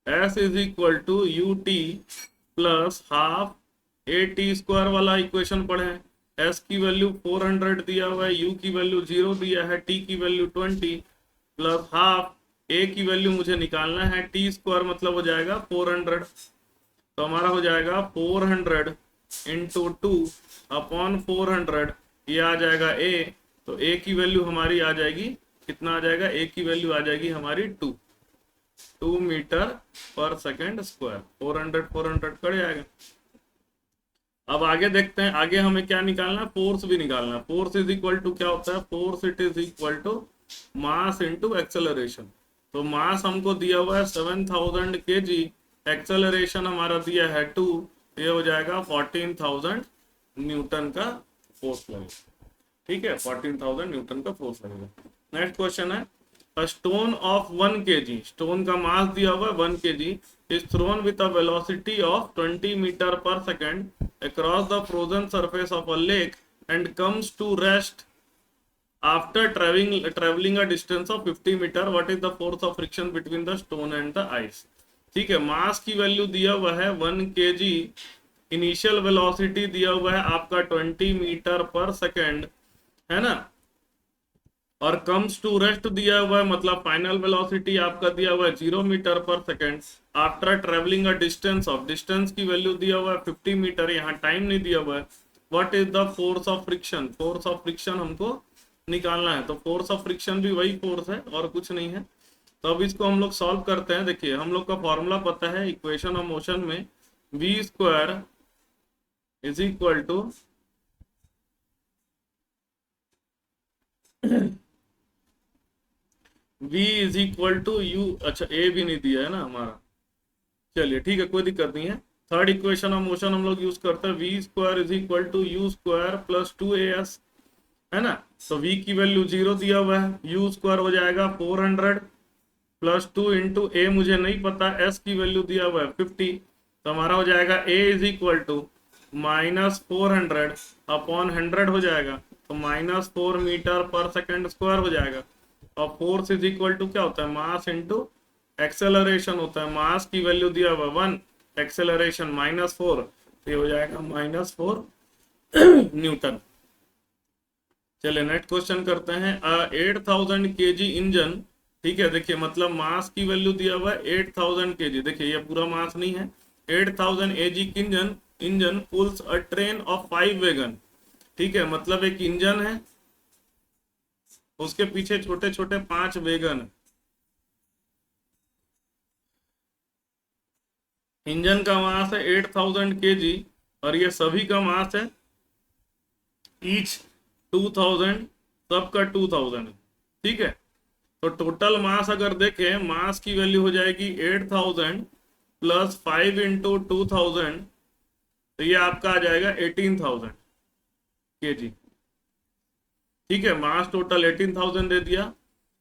S is equal to u t plus half a t square वाला इक्वेशन पढ़े हैं। S की वैल्यू 400 दिया हुआ है, U की वैल्यू 0 दिया है, T की वैल्यू 20 प्लस हाफ A की वैल्यू मुझे निकालना है, टी स्क्वायर मतलब हो जाएगा 400, तो हमारा हो जाएगा 400 इंटू 2 अपॉन 400, ये आ जाएगा A, तो A की वैल्यू हमारी आ जाएगी, कितना आ जाएगा, A की वैल्यू आ जाएगी हमारी 2 metre per second square. 400 cut जाएगा। अब आगे देखते हैं, आगे हमें क्या निकालना है, फोर्स भी निकालना है। फोर्स इज इक्वल टू क्या होता है, force it is equal to mass into acceleration. तो मास हमको दिया हुआ है 7000 केजी, एक्सेलरेशन हमारा दिया है 2, ये हो जाएगा 14000 न्यूटन का फोर्स लगेगा। ठीक है, 14000 न्यूटन का फोर्स लगेगा। नेक्स्ट क्वेश्चन है, स्टोन ऑफ 1 केजी, स्टोन का मास दिया हुआ है 1 KG, is thrown with a velocity of 20 metre per second across the frozen surface of a lake and comes to rest after traveling a distance of 50 meter. What is the force of friction between the stone and the ice? ठीक है, मास की वैल्यू दिया हुआ है 1 kg, इनिशियल वेलोसिटी दिया हुआ है आपका 20 मीटर पर सेकेंड, है ना, और कम्स टू रेस्ट दिया हुआ है, मतलब फाइनल वेलोसिटी आपका दिया हुआ है 0 metre per second after travelling a distance of, distance की वैल्यू दिया हुआ है 50 मीटर, यहाँ टाइम नहीं दिया हुआ है। What is the force of friction, force of friction हमको निकालना है। तो फोर्स ऑफ फ्रिक्शन भी वही फोर्स है और कुछ नहीं है। तो अब इसको हम लोग सॉल्व करते हैं। देखिए हम लोग का फॉर्मूला पता है इक्वेशन ऑफ मोशन में, v square is equal to v is equal to u, अच्छा ए भी नहीं दिया है ना हमारा, चलिए ठीक है कोई दिक्कत नहीं है। थर्ड इक्वेशन ऑफ मोशन हम लोग यूज करते हैं, v square is equal to u square plus 2as, है ना। तो v की वैल्यू 0 दिया हुआ है, यू स्क्वायर हो जाएगा 400 प्लस 2 इंटू ए मुझे नहीं पता, s की वैल्यू दिया हुआ है 50, तो हमारा हो जाएगा a is equal to -400 upon 100 हो जाएगा, तो -4 मीटर पर सेकेंड स्क्वायर हो जाएगा। और फोर्स इज इक्वल टू क्या होता है, मास इंटू एक्सेलरेशन होता है, मास की वैल्यू दिया हुआ 1, एक्सेलरेशन -4, तो ये हो जाएगा -4 न्यूटन। चलिए नेक्स्ट क्वेश्चन करते हैं। 8000 kg इंजन, ठीक है, देखिए मतलब मास की वैल्यू दिया हुआ है 8000 kg, देखिए ये पूरा मास नहीं है, 8000 kg engine engine pools a train of 5 wagon, ठीक है, मतलब एक इंजन है, उसके पीछे छोटे छोटे 5 वैगन है। इंजन का मास है 8000 kg और ये सभी का मास है ईच 2000, सबका 2000, ठीक है। तो टोटल मास अगर देखें, मास की वैल्यू हो जाएगी 8000 प्लस 5 इंटू 2000, तो ये आपका आ जाएगा 18000 kg, ठीक है। मास टोटल 18000 दे दिया।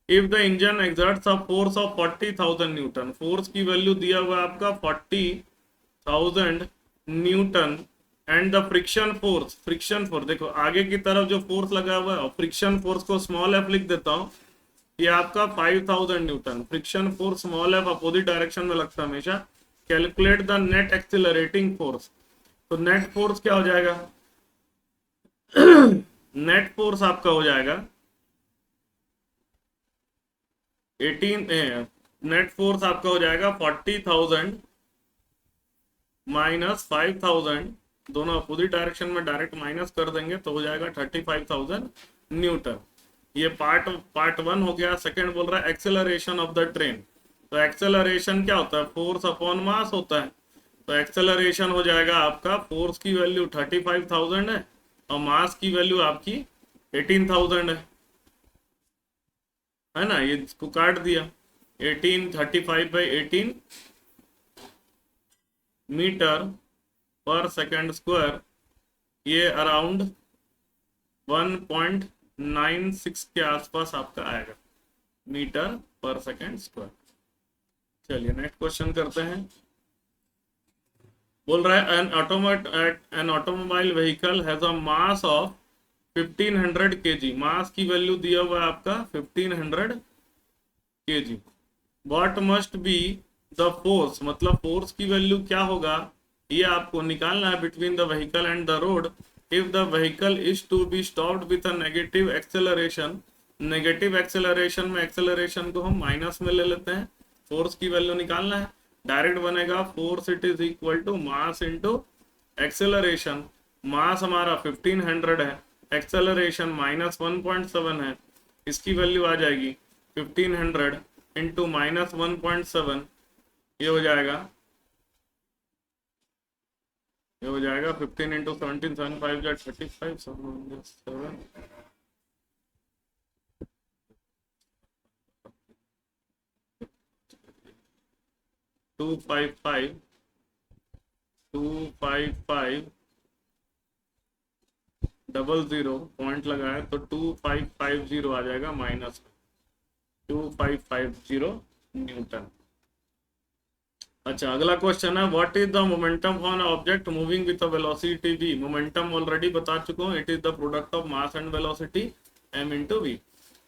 If the engine exerts a force of 40000 Newton, force की वैल्यू दिया हुआ आपका 40000 Newton, and the friction force, friction force देखो आगे की तरफ जो फोर्स लगा हुआ है, फ्रिक्शन फोर्स को स्मॉल एफ लिख देता हूं, ये आपका 5000 Newton, friction force small F opposite direction में लगता है हमेशा। Calculate the net accelerating force, तो नेट फोर्स क्या हो जाएगा नेट फोर्स आपका हो जाएगा 18, नेट फोर्स आपका हो जाएगा 40,000 माइनस 5,000, दोनों अपोजिट डायरेक्शन में डायरेक्ट माइनस कर देंगे तो हो जाएगा 35,000 न्यूटन। ये पार्ट 1 हो गया। सेकंड बोल रहा है एक्सेलरेशन ऑफ द ट्रेन, तो एक्सेलरेशन क्या होता है, फोर्स अपॉन मास होता है। तो एक्सेलरेशन हो जाएगा आपका, फोर्स की वैल्यू 35,000 है और मास की वैल्यू आपकी 18,000 है ना, ये इसको काट दिया, 35/18 मीटर पर सेकंड स्क्वायर, ये अराउंड 1.96 के आसपास आपका आएगा मीटर पर सेकंड स्क्वायर। चलिए नेक्स्ट क्वेश्चन करते हैं। बोल रहा है an automobile vehicle has a mass of 1500 kg, mass की वैल्यू दिया हुआ है आपका 1500 kg। What must be the force, मतलब फोर्स की वैल्यू क्या होगा ये आपको निकालना है between the vehicle and the road if the vehicle is to be stopped with a negative acceleration. Negative acceleration में एक्सेलरेशन को हम माइनस में ले लेते हैं, फोर्स की वैल्यू निकालना है, डायरेक्ट बनेगा force it is equal to mass into acceleration. Mass हमारा 1500 है, एक्सेलरेशन -1.7 है, इसकी वैल्यू आ जाएगी 1500 इंटू -1.7, ये हो जाएगा 15 इंटू 17, 7 5 जा 35, 7 255 255 00 पॉइंट लगाए तो 2550 आ जाएगा, -2550 न्यूटन। अच्छा अगला क्वेश्चन है, what is the momentum on object moving with velocity v। Momentum already बता चुका हूँ, it is the product of mass and velocity m into v।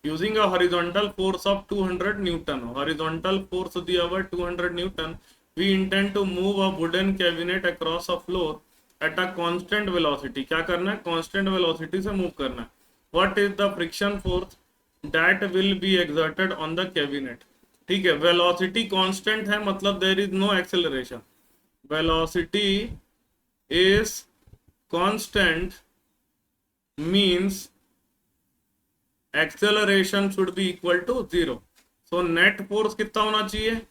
Using a horizontal force of 200 newton, horizontal force दिया हुआ 200 newton, we intend to move a wooden cabinet across a floor at a constant velocity. क्या करना है, कांस्टेंट वेलोसिटी से मूव करना है। What is the friction force that will be exerted on the cabinet, ठीक है। वेलोसिटी कांस्टेंट है मतलब there is no acceleration, velocity is constant means acceleration should be equal to 0। So net force कितना होना चाहिए,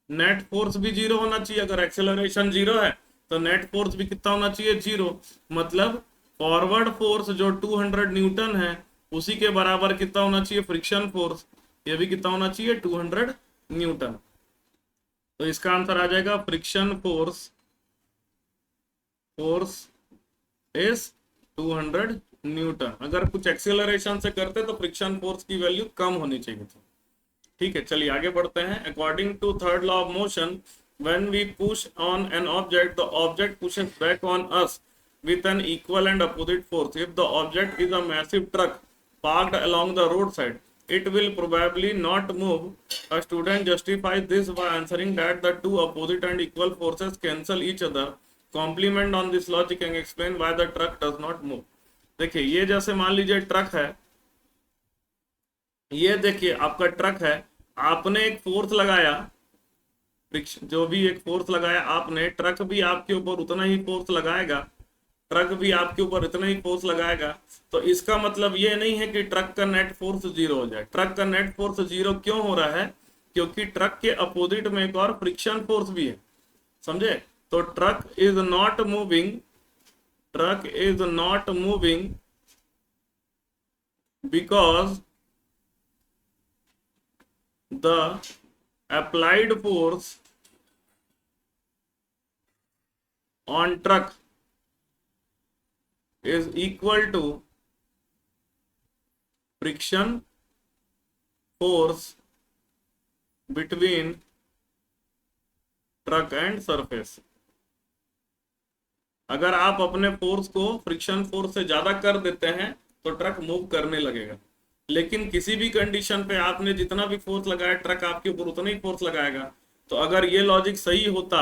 नेट फोर्स भी 0 होना चाहिए। अगर एक्सेलरेशन 0 है तो नेट फोर्स भी कितना होना चाहिए, 0। मतलब फॉरवर्ड फोर्स जो 200 न्यूटन है उसी के बराबर कितना होना चाहिए फ्रिक्शन फोर्स, ये भी कितना होना चाहिए, 200 न्यूटन। तो इसका आंसर आ जाएगा friction force force is 200 newton. अगर कुछ एक्सेलरेशन से करते तो फ्रिक्शन फोर्स की वैल्यू कम होनी चाहिए थी। ठीक है, चलिए आगे बढ़ते हैं। According to third law of motion, when we push on an object the object pushes back on us with an equal and opposite force. If the object is a massive truck parked along the roadside, it will probably not move. A student justifies this by answering that the two opposite and equal forces cancel each other. Complement on this logic and explain why the truck does not move. देखिए, ये जैसे मान लीजिए ट्रक है, ये देखिए आपका ट्रक है, आपने एक फोर्स लगाया, जो भी एक फोर्स लगाया आपने, ट्रक भी आपके ऊपर उतना ही फोर्स लगाएगा, ट्रक भी आपके ऊपर इतना ही फोर्स लगाएगा। तो इसका मतलब ये नहीं है कि ट्रक का नेट फोर्स जीरो हो जाए। ट्रक का नेट फोर्स जीरो क्यों हो रहा है? क्योंकि ट्रक के अपोजिट में एक और फ्रिक्शन फोर्स भी है, समझे? तो truck is not moving, truck is not moving because the applied force on truck is equal to friction force between truck and surface। अगर आप अपने फोर्स को फ्रिक्शन फोर्स से ज्यादा कर देते हैं तो ट्रक मूव करने लगेगा, लेकिन किसी भी कंडीशन पे आपने जितना भी फोर्स लगाया ट्रक आपके ऊपर उतना ही फोर्स लगाएगा। तो अगर ये लॉजिक सही होता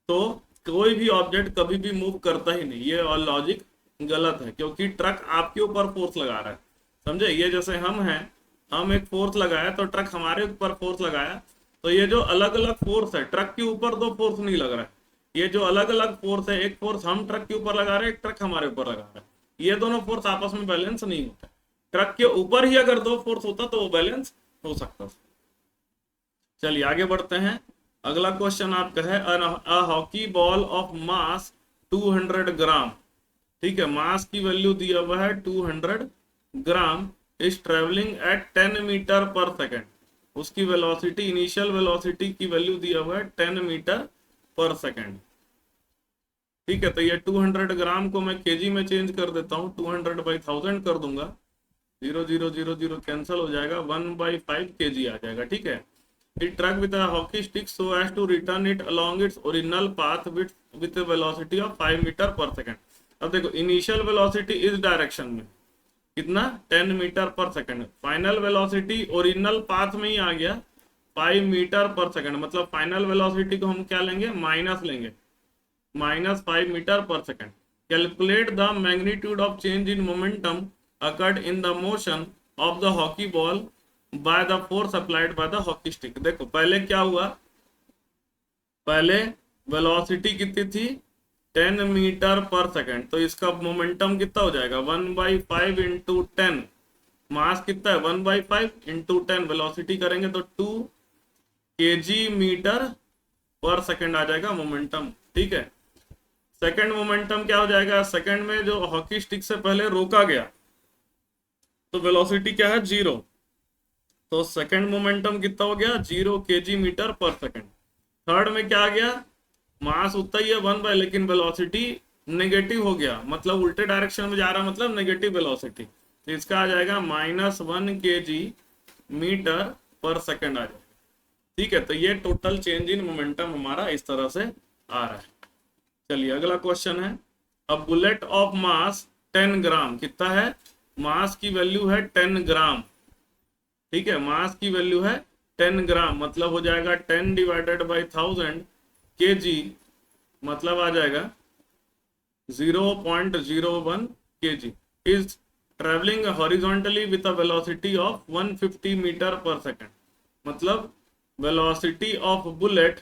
तो कोई भी ऑब्जेक्ट कभी भी मूव करता ही नहीं। ये लॉजिक गलत है, क्योंकि ट्रक आपके ऊपर फोर्स लगा रहा है, समझे? ये जैसे हम हैं, हम एक फोर्स लगाया तो ट्रक हमारे ऊपर फोर्स लगाया, तो ये जो अलग अलग फोर्स है, ट्रक के ऊपर दो फोर्स नहीं लग रहा है। ये जो अलग अलग फोर्स है, एक फोर्स हम ट्रक के ऊपर लगा रहे हैं, एक ट्रक हमारे ऊपर लगा रहा है, ये दोनों फोर्स आपस में बैलेंस नहीं होता। ट्रक के ऊपर ही अगर दो फोर्स होता तो वो बैलेंस हो सकता। चलिए आगे बढ़ते हैं। अगला क्वेश्चन आपका है, a hockey ball of mass 200 ग्राम, ठीक है, मास की वैल्यू दिया हुआ है 200 ग्राम, is travelling at 10 metre per second. उसकी वेलोसिटी, इनिशियल वेलोसिटी की वैल्यू दिया हुआ है 10 मीटर पर सेकेंड। ठीक है, तो ये 200 ग्राम को मैं केजी में चेंज कर देता हूँ, 200/1000 कर दूंगा, 0 0 0 0 कैंसिल हो जाएगा, 1/5 kg आ जाएगा। ठीक है, it struck with a hockey stick so as to return it along its original path with velocity of 5 metre per second. अब देखो, इनिशियल वेलोसिटी इस डायरेक्शन में कितना, 10 metre per second, final velocity original path में ही आ गया 5 मीटर पर सेकंड, मतलब फाइनल वेलोसिटी को हम क्या लेंगे, माइनस लेंगे, -5 metre per second. Calculate the magnitude of change in momentum occurred in the motion of the hockey ball by the force applied by the hockey stick. देखो पहले क्या हुआ, पहले वेलोसिटी कितनी थी, 10 मीटर पर सेकंड, तो इसका मोमेंटम कितना हो जाएगा, 1/5 इंटू 10, मास कितना है 1/5 इंटू 10, वेलोसिटी करेंगे तो 2 kg मीटर पर सेकंड आ जाएगा मोमेंटम। ठीक है, सेकंड मोमेंटम क्या हो जाएगा, सेकंड में जो हॉकी स्टिक से पहले रोका गया तो वेलोसिटी क्या है, 0, तो सेकंड मोमेंटम कितना हो गया, 0 kg metre per second. Third में क्या आ गया, मास उतना ही है 1/, लेकिन वेलोसिटी नेगेटिव हो गया, मतलब उल्टे डायरेक्शन में जा रहा, मतलब नेगेटिव वेलोसिटी, तो इसका आ जाएगा -1 kg मीटर पर सेकंड आ जाएगा। ठीक है, तो ये टोटल चेंज इन मोमेंटम हमारा इस तरह से आ रहा है। चलिए अगला क्वेश्चन है, अ बुलेट ऑफ मास 10 ग्राम, कितना है, मास की वैल्यू है 10 ग्राम। ठीक है, मास की वैल्यू है 10 ग्राम, मतलब हो जाएगा 10/1000 kg, मतलब आ जाएगा 0.01 kg, is travelling horizontally with a velocity of 150 metre per second, मतलब velocity of bullet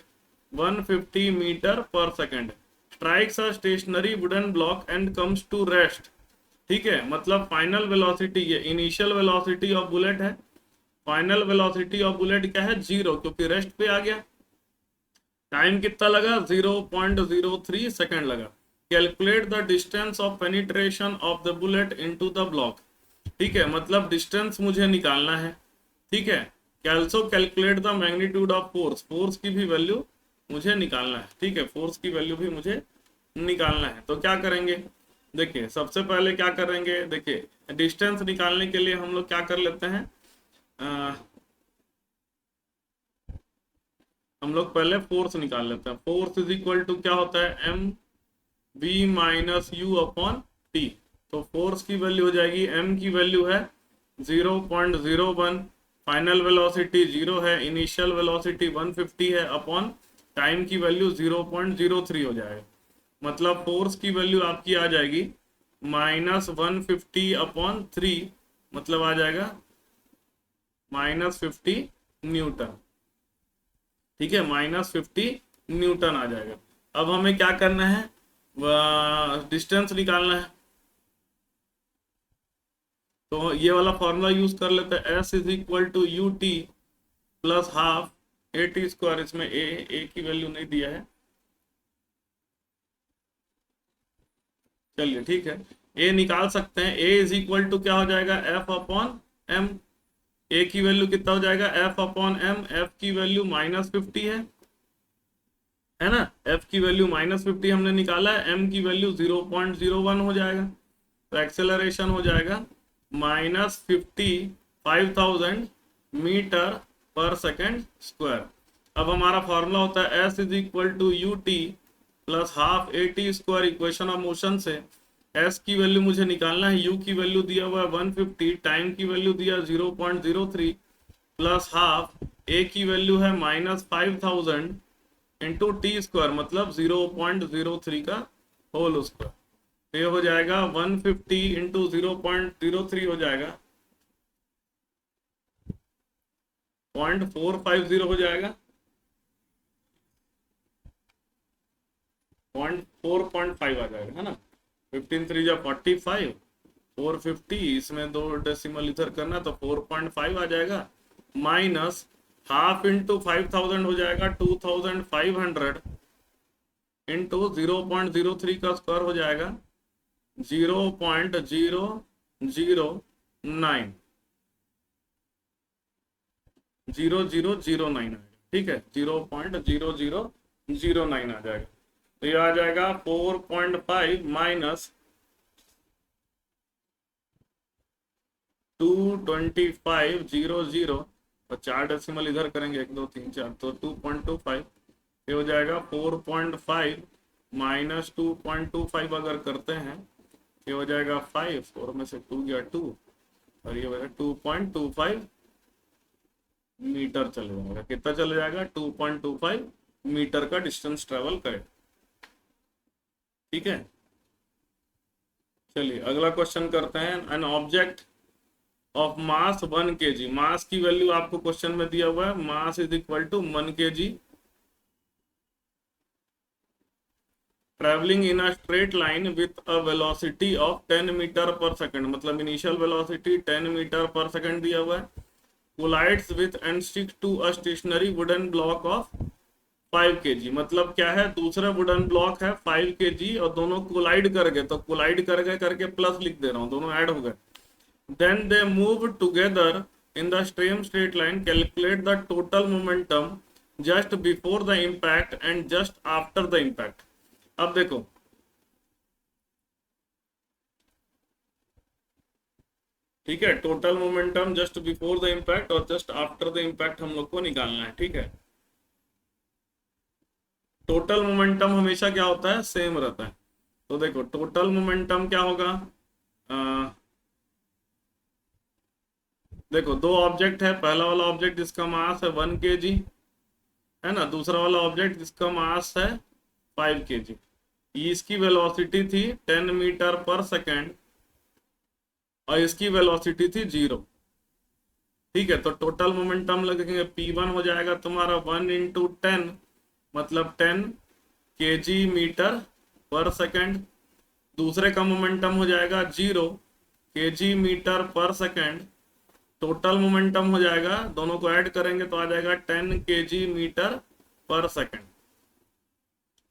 150 metre per second, strikes a stationary wooden block and comes to rest. ठीक है, मतलब फाइनल वेलोसिटी, ये इनिशियल वेलोसिटी ऑफ बुलेट है, फाइनल वेलोसिटी ऑफ बुलेट क्या है, 0, क्योंकि रेस्ट पे आ गया। टाइम कितना लगा, 0.03 सेकंड लगा। Calculate the distance of penetration of the bullet into the block. ठीक है, मतलब डिस्टेंस मुझे निकालना है, ठीक है। Also calculate the magnitude of force, force की भी वैल्यू मुझे निकालना है। ठीक है, फोर्स की वैल्यू भी मुझे निकालना है। तो क्या करेंगे, देखिए सबसे पहले क्या करेंगे, देखिए डिस्टेंस निकालने के लिए हम लोग क्या कर लेते हैं, अ, हम लोग पहले फोर्स निकाल लेते हैं। फोर्स इज इक्वल टू क्या होता है, m v minus u upon t. तो फोर्स की वैल्यू हो जाएगी, एम की वैल्यू है 0.01, फाइनल वेलोसिटी 0 है, इनिशियल वेलोसिटी 150 है, अपॉन टाइम की वैल्यू 0.03 हो जाएगा। मतलब फोर्स की वैल्यू आपकी आ जाएगी -150 अपॉन 3, मतलब आ जाएगा -50 न्यूटन। ठीक है, -50 न्यूटन आ जाएगा। अब हमें क्या करना है, डिस्टेंस निकालना है। तो ये वाला फॉर्मूला यूज कर लेते हैं, s is equal to u t plus half a t square. इसमें ए की वैल्यू नहीं दिया है, चलिए ठीक है, ए निकाल सकते हैं। ए इज इक्वल टू क्या हो जाएगा, एफ अपॉन एम। ए की वैल्यू कितना हो जाएगा, एफ अपॉन एम। एफ की वैल्यू -50 है ना, एफ की वैल्यू -50 हमने निकाला है, एम की वैल्यू 0.01 हो जाएगा। तो एक्सेलरेशन हो जाएगा -50 मीटर पर सेकेंड स्क्वायर। अब हमारा फॉर्मूला होता है s is equal to u t plus half a t square. Equation of motion से एस की वैल्यू मुझे निकालना है, यू की वैल्यू दिया हुआ है 150, टाइम की वैल्यू दिया 0.03 प्लस हाफ, ए की वैल्यू है -5000 इंटू टी स्क्वायर, मतलब 0.03 का होल स्क्वायर। तो ये हो जाएगा 150 इंटू 0.03 हो जाएगा 0.450 हो जाएगा, 4.5 आ जाएगा, है ना। 15 3 जा 45, 450, इसमें 2 डेसिमल इधर करना तो 4.5 आ जाएगा, माइनस हाफ इंटू 5000 हो जाएगा 2500 इंटू 0.03 का स्क्वायर हो जाएगा 0.0009, 0009 आएगा। ठीक है, 0.0009 आ जाएगा। तो ये आ जाएगा 4.5 माइनस 22500, और 4 डेसिमल इधर करेंगे, 1 2 3 4, तो 2.25। ये हो जाएगा 4.5 माइनस 2.25 अगर करते हैं, ये हो जाएगा 5, और में से 2 गया 2, और ये हो जाएगा 2.25 मीटर चले जाएगा। कितना चले जाएगा, 2.25 मीटर का डिस्टेंस ट्रेवल करे। ठीक है, चलिए अगला क्वेश्चन करते हैं। An object of mass 1 kg, mass की वैल्यू आपको क्वेश्चन में दिया हुआ है, mass is equal to 1 kg, travelling in a straight line with a velocity of 10 metre per second, मतलब initial velocity 10 metre per second दिया हुआ है, collides with and sticks to a stationary wooden block of 5 kg। मतलब क्या है, दूसरा वुडन ब्लॉक है 5 kg, और दोनों कोलाइड कर गए, तो कोलाइड कर गए करके प्लस लिख दे रहा हूँ, दोनों ऐड हो गए। Then they move together in the same straight line. Calculate the total momentum just before the impact and just after the impact. अब देखो, ठीक है, total momentum just before the impact और जस्ट आफ्टर द इम्पैक्ट हम लोग को निकालना है। ठीक है, टोटल मोमेंटम हमेशा क्या होता है, सेम रहता है। तो देखो टोटल मोमेंटम क्या होगा, देखो दो ऑब्जेक्ट है, पहला वाला ऑब्जेक्ट जिसका मास है 1 kg, है ना, दूसरा वाला ऑब्जेक्ट जिसका मास है 5 kg। इसकी वेलोसिटी थी 10 मीटर पर सेकेंड और इसकी वेलोसिटी थी 0। ठीक है, तो टोटल मोमेंटम लगेंगे, P1 हो जाएगा तुम्हारा 1 इंटू 10, मतलब 10 kg मीटर पर सेकेंड। दूसरे का मोमेंटम हो जाएगा 0 kg metre per second. Total momentum हो जाएगा, दोनों को ऐड करेंगे तो आ जाएगा 10 kg मीटर पर सेकेंड।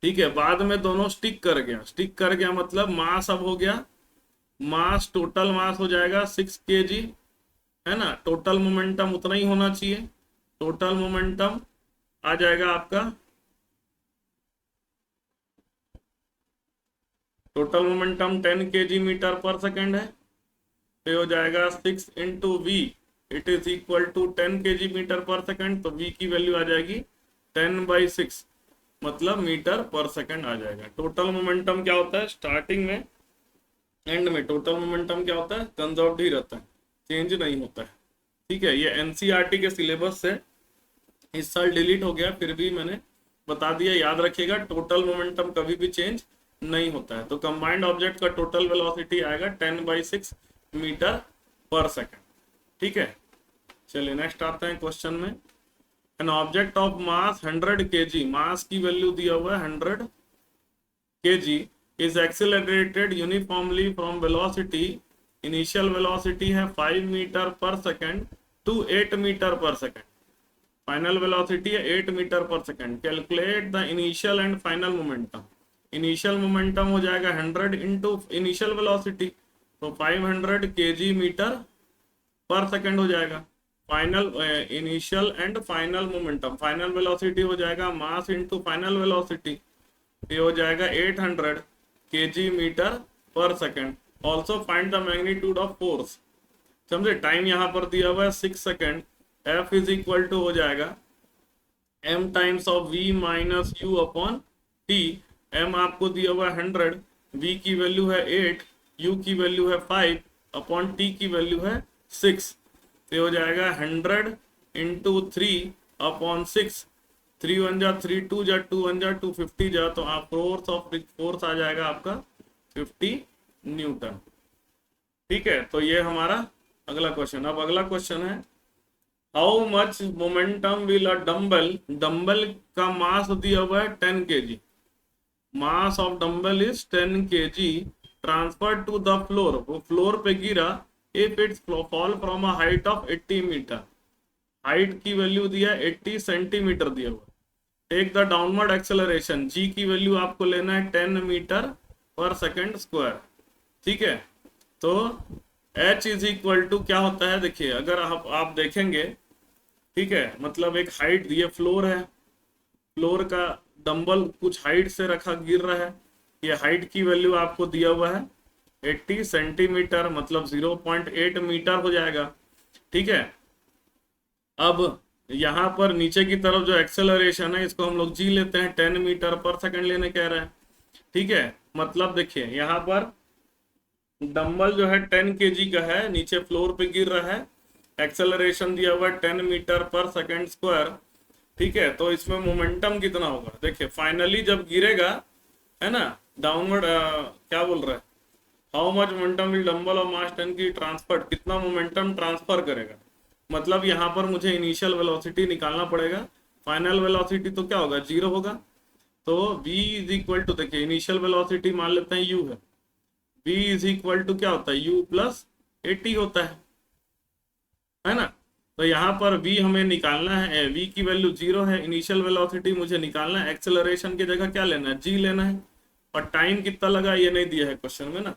ठीक है, बाद में दोनों स्टिक कर गया, स्टिक कर गया मतलब मास अब हो गया, मास टोटल मास हो जाएगा 6 kg है ना, टोटल मोमेंटम उतना ही होना चाहिए। टोटल मोमेंटम आ जाएगा आपका, total momentum 10 kg metre per second है, तो हो जाएगा 6 × V, it is equal to 10 kg metre per second. तो V की वैल्यू आ जाएगी 10/6, मतलब मीटर पर सेकेंड आ जाएगा। टोटल मोमेंटम क्या होता है, स्टार्टिंग में एंड में टोटल मोमेंटम क्या होता है, कंजर्व्ड ही रहता है, चेंज नहीं होता है। ठीक है, ये एनसीईआरटी के सिलेबस से इस साल डिलीट हो गया, फिर भी मैंने बता दिया, याद रखिएगा टोटल मोमेंटम कभी भी चेंज नहीं होता है। तो कंबाइंड ऑब्जेक्ट का टोटल वेलोसिटी आएगा 10/6 मीटर पर सेकेंड। ठीक है, चलिए नेक्स्ट आते हैं क्वेश्चन में। N object of mass 100 kg, mass की वैल्यू दिया हुआ है 100 kg, is accelerated uniformly from velocity, initial velocity है 5 metre per second to 8 metre per second, final velocity है 8 metre per second. Calculate the initial and final momentum, initial momentum हो जाएगा 100 इंटू इनिशियल वेलोसिटी, तो 500 kg मीटर पर सेकेंड हो जाएगा। Final initial and final momentum, final velocity हो जाएगा मास इंटू फाइनल वेलोसिटी, ये हो जाएगा 800 kg metre per second. Also find the magnitude of force, समझे, टाइम यहाँ पर दिया हुआ है 6 second, F is equal to हो जाएगा m times of v minus u upon t। m आपको दिया हुआ है 100, v की वैल्यू है 8, u की वैल्यू है 5 अपॉन t की वैल्यू है 6, तो हो जाएगा 100 इंटू 3 अपॉन 6, 3 1 जा 3 2 जा 2 1 जा 250 जा, तो आप फोर्स आ जाएगा आपका 50 न्यूटन। ठीक है, तो ये हमारा अगला क्वेश्चन। अब अगला क्वेश्चन है, how much momentum will a dumbbell, dumbbell का मास दिया हुआ है 10 kg, mass of dumbbell is 10 kg, transfer to the floor, वो फ्लोर पे गिरा, if its fall from a height of 80 metre, height की वैल्यू दिया 80 सेंटीमीटर दिया हुआ। Take the downward acceleration, g की वैल्यू आपको लेना है 10 मीटर पर सेकेंड स्क्वायर। ठीक है, तो H इज इक्वल टू क्या होता है, देखिए अगर आप देखेंगे, ठीक है, मतलब एक हाइट, ये फ्लोर है, फ्लोर का डंबल कुछ हाइट से रखा गिर रहा है, ये हाइट की वैल्यू आपको दिया हुआ है 80 सेंटीमीटर, मतलब 0.8 मीटर हो जाएगा। ठीक है, अब यहाँ पर नीचे की तरफ जो एक्सेलरेशन है इसको हम लोग जी लेते हैं, 10 मीटर पर सेकंड लेने कह रहे हैं। ठीक है, मतलब देखिए यहाँ पर डंबल जो है 10 kg का है, नीचे फ्लोर पे गिर रहा है, एक्सेलरेशन दिया हुआ है 10 मीटर पर सेकंड स्क्वायर। ठीक है, तो इसमें मोमेंटम कितना होगा, देखिए फाइनली जब गिरेगा, है ना, डाउनवर्ड क्या बोल रहा है, how much momentum will dumbbell of mass 10 की ट्रांसफर, कितना मोमेंटम ट्रांसफर करेगा, मतलब यहाँ पर मुझे इनिशियल वेलोसिटी निकालना पड़ेगा, फाइनल वेलोसिटी तो क्या होगा, 0 होगा। तो v इज इक्वल टू, देखिए इनिशियल वेलोसिटी मान लेते हैं u है, v इज इक्वल टू क्या होता है, u प्लस 80 होता है ना। तो यहाँ पर v हमें निकालना है, v की वैल्यू 0 है, इनिशियल वेलोसिटी मुझे निकालना है, एक्सेलरेशन की जगह क्या लेना है, g लेना है, और टाइम कितना लगा ये नहीं दिया है क्वेश्चन में ना,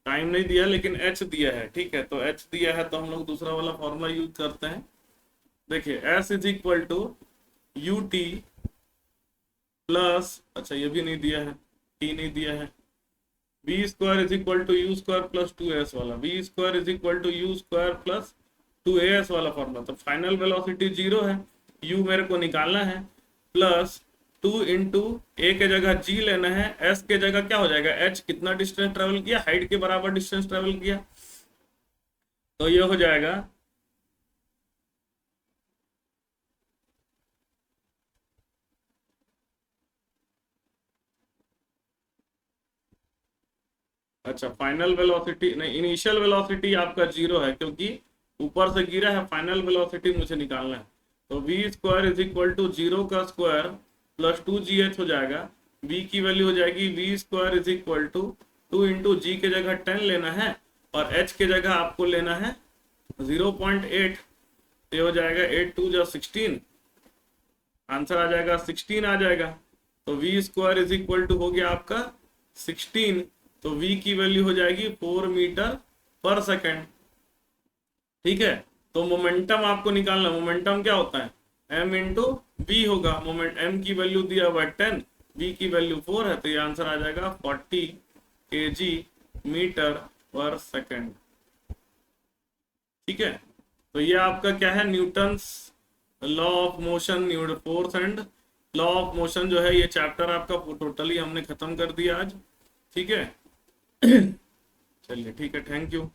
टाइम नहीं दिया लेकिन h दिया है। ठीक है, तो h दिया है तो हम लोग दूसरा वाला फॉर्मूला यूज करते हैं। देखिए s is equal to u t plus, अच्छा ये भी नहीं दिया है, t नहीं दिया है, v square is equal to u square plus 2as वाला, v square is equal to u square plus 2as वाला फॉर्मूला। तो फाइनल वेलोसिटी 0 है, u मेरे को निकालना है, प्लस 2 इंटू ए के जगह g लेना है, s के जगह क्या हो जाएगा, h कितना डिस्टेंस ट्रेवल किया, हाइट के बराबर डिस्टेंस ट्रेवल किया, तो ये हो जाएगा अच्छा फाइनल वेलोसिटी नहीं, इनिशियल वेलोसिटी आपका 0 है क्योंकि ऊपर से गिरा है, फाइनल वेलोसिटी मुझे निकालना है, तो v square is equal to 0 का स्क्वायर प्लस 2gh हो जाएगा, v की वैल्यू हो जाएगी v square is equal to 2 into g के जगह 10 लेना है और h के जगह आपको लेना है 0.8, ये हो जाएगा 8 2 जा 16, आंसर आ जाएगा 16 आ जाएगा। तो v square is equal to हो गया आपका 16, तो v की वैल्यू हो जाएगी 4 मीटर पर सेकेंड। ठीक है, तो मोमेंटम आपको निकालना, मोमेंटम क्या होता है m इंटू बी होगा। मोमेंट m की वैल्यू दिया हुआ है 10, b की वैल्यू 4 है, तो ये आंसर आ जाएगा 40 kg मीटर पर सेकेंड। ठीक है, तो ये आपका क्या है, Newton's law of motion, fourth and law of motion जो है, ये चैप्टर आपका टोटली हमने खत्म कर दिया आज। ठीक है चलिए ठीक है, थैंक यू।